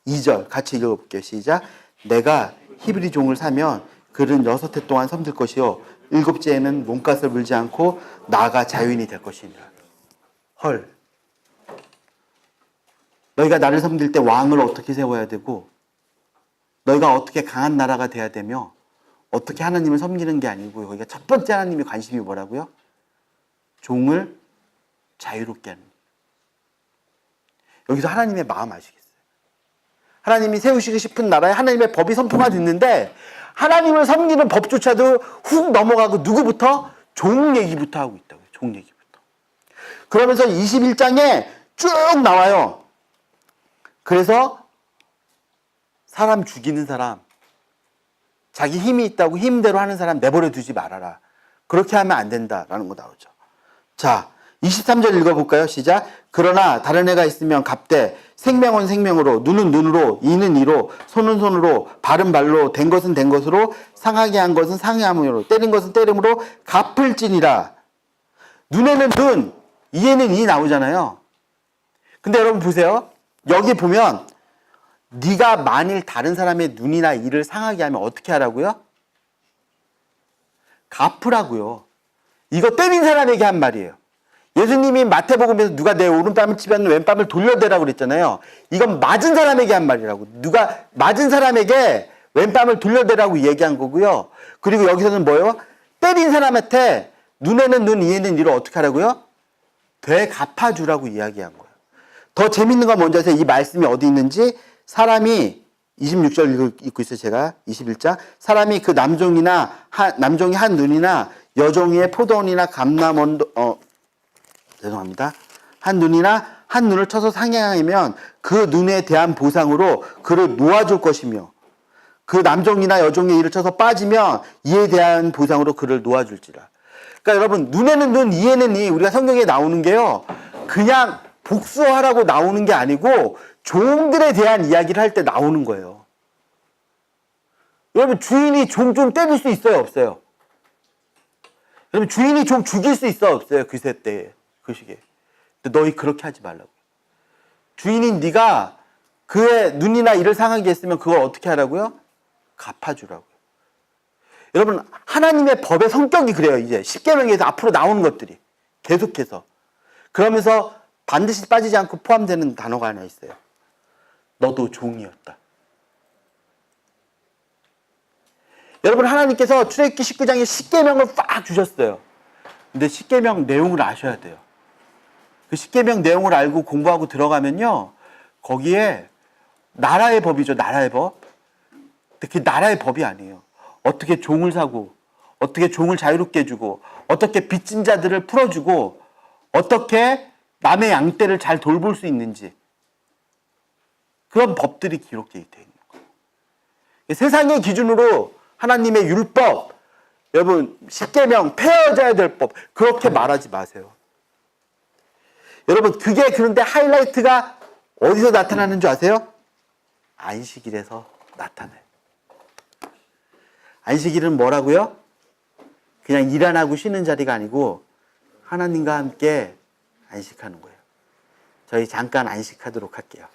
2절 같이 읽어볼게요. 시작. 내가 히브리 종을 사면 그는 6해 동안 섬길 것이요 7째에는 몸값을 물지 않고 나아가 자유인이 될 것이니라. 헐. 너희가 나를 섬길 때 왕을 어떻게 세워야 되고 너희가 어떻게 강한 나라가 돼야 되며 어떻게 하나님을 섬기는 게 아니고 여기가 첫 번째 하나님의 관심이 뭐라고요? 종을 자유롭게 하는. 여기서 하나님의 마음 아시겠어요? 하나님이 세우시고 싶은 나라에 하나님의 법이 선포가 됐는데 하나님을 섬기는 법조차도 훅 넘어가고 누구부터? 종 얘기부터 하고 있다고요. 종 얘기부터. 그러면서 21장에 쭉 나와요. 그래서 사람 죽이는 사람, 자기 힘이 있다고 힘대로 하는 사람 내버려 두지 말아라. 그렇게 하면 안 된다라는 거 나오죠. 자, 23절 읽어볼까요? 시작. 그러나 다른 애가 있으면 갚되 생명은 생명으로 눈은 눈으로 이는 이로 손은 손으로 발은 발로 된 것은 된 것으로 상하게 한 것은 상해함으로 때린 것은 때림으로 갚을지니라. 눈에는 눈, 이에는 이 나오잖아요. 근데 여러분 보세요. 여기 보면 네가 만일 다른 사람의 눈이나 이를 상하게 하면 어떻게 하라고요? 갚으라고요. 이거 때린 사람에게 한 말이에요. 예수님이 마태복음에서 누가 내 오른뺨을 치면 왼뺨을 돌려대라고 그랬잖아요. 이건 맞은 사람에게 한 말이라고. 누가 맞은 사람에게 왼뺨을 돌려대라고 얘기한 거고요. 그리고 여기서는 뭐예요? 때린 사람한테 눈에는 눈, 이에는 이를 어떻게 하라고요? 되갚아주라고 이야기한 거예요. 더 재밌는 건 뭔지 아세요? 이 말씀이 어디 있는지 사람이 26절 읽고 있어요. 제가 21장 사람이 그 남종이 한 눈이나 여종이의 포도원이나 감람원도 죄송합니다. 한 눈을 쳐서 상향하면 그 눈에 대한 보상으로 그를 놓아줄 것이며 그 남종이나 여종의 이를 쳐서 빠지면 이에 대한 보상으로 그를 놓아줄지라. 그러니까 여러분 눈에는 눈, 이에는 이 우리가 성경에 나오는 게요. 그냥 복수하라고 나오는 게 아니고 종들에 대한 이야기를 할 때 나오는 거예요. 여러분 주인이 종 좀 때릴 수 있어요? 없어요? 여러분 주인이 종 죽일 수 있어? 없어요? 그 시대에. 그 시기에. 근데 너희 그렇게 하지 말라고. 주인인 네가 그의 눈이나 이를 상하게 했으면 그걸 어떻게 하라고요? 갚아주라고요. 여러분 하나님의 법의 성격이 그래요. 이제 십계명에서 앞으로 나오는 것들이 계속해서. 그러면서 반드시 빠지지 않고 포함되는 단어가 하나 있어요. 너도 종이었다. 여러분 하나님께서 출애굽기 19장에 십계명을 빡 주셨어요. 근데 십계명 내용을 아셔야 돼요. 그 십계명 내용을 알고 공부하고 들어가면요. 거기에 나라의 법이죠. 나라의 법. 근데 그 나라의 법이 아니에요. 어떻게 종을 사고 어떻게 종을 자유롭게 해주고 어떻게 빚진 자들을 풀어주고 어떻게 남의 양떼를 잘 돌볼 수 있는지 그런 법들이 기록되어 있는 거예요. 세상의 기준으로 하나님의 율법 여러분 십계명 폐허져야 될 법 그렇게 말하지 마세요. 여러분 그게 그런데 하이라이트가 어디서 나타나는 줄 아세요? 안식일에서 나타나요. 안식일은 뭐라고요? 그냥 일 안 하고 쉬는 자리가 아니고 하나님과 함께 안식하는 거예요. 저희 잠깐 안식하도록 할게요.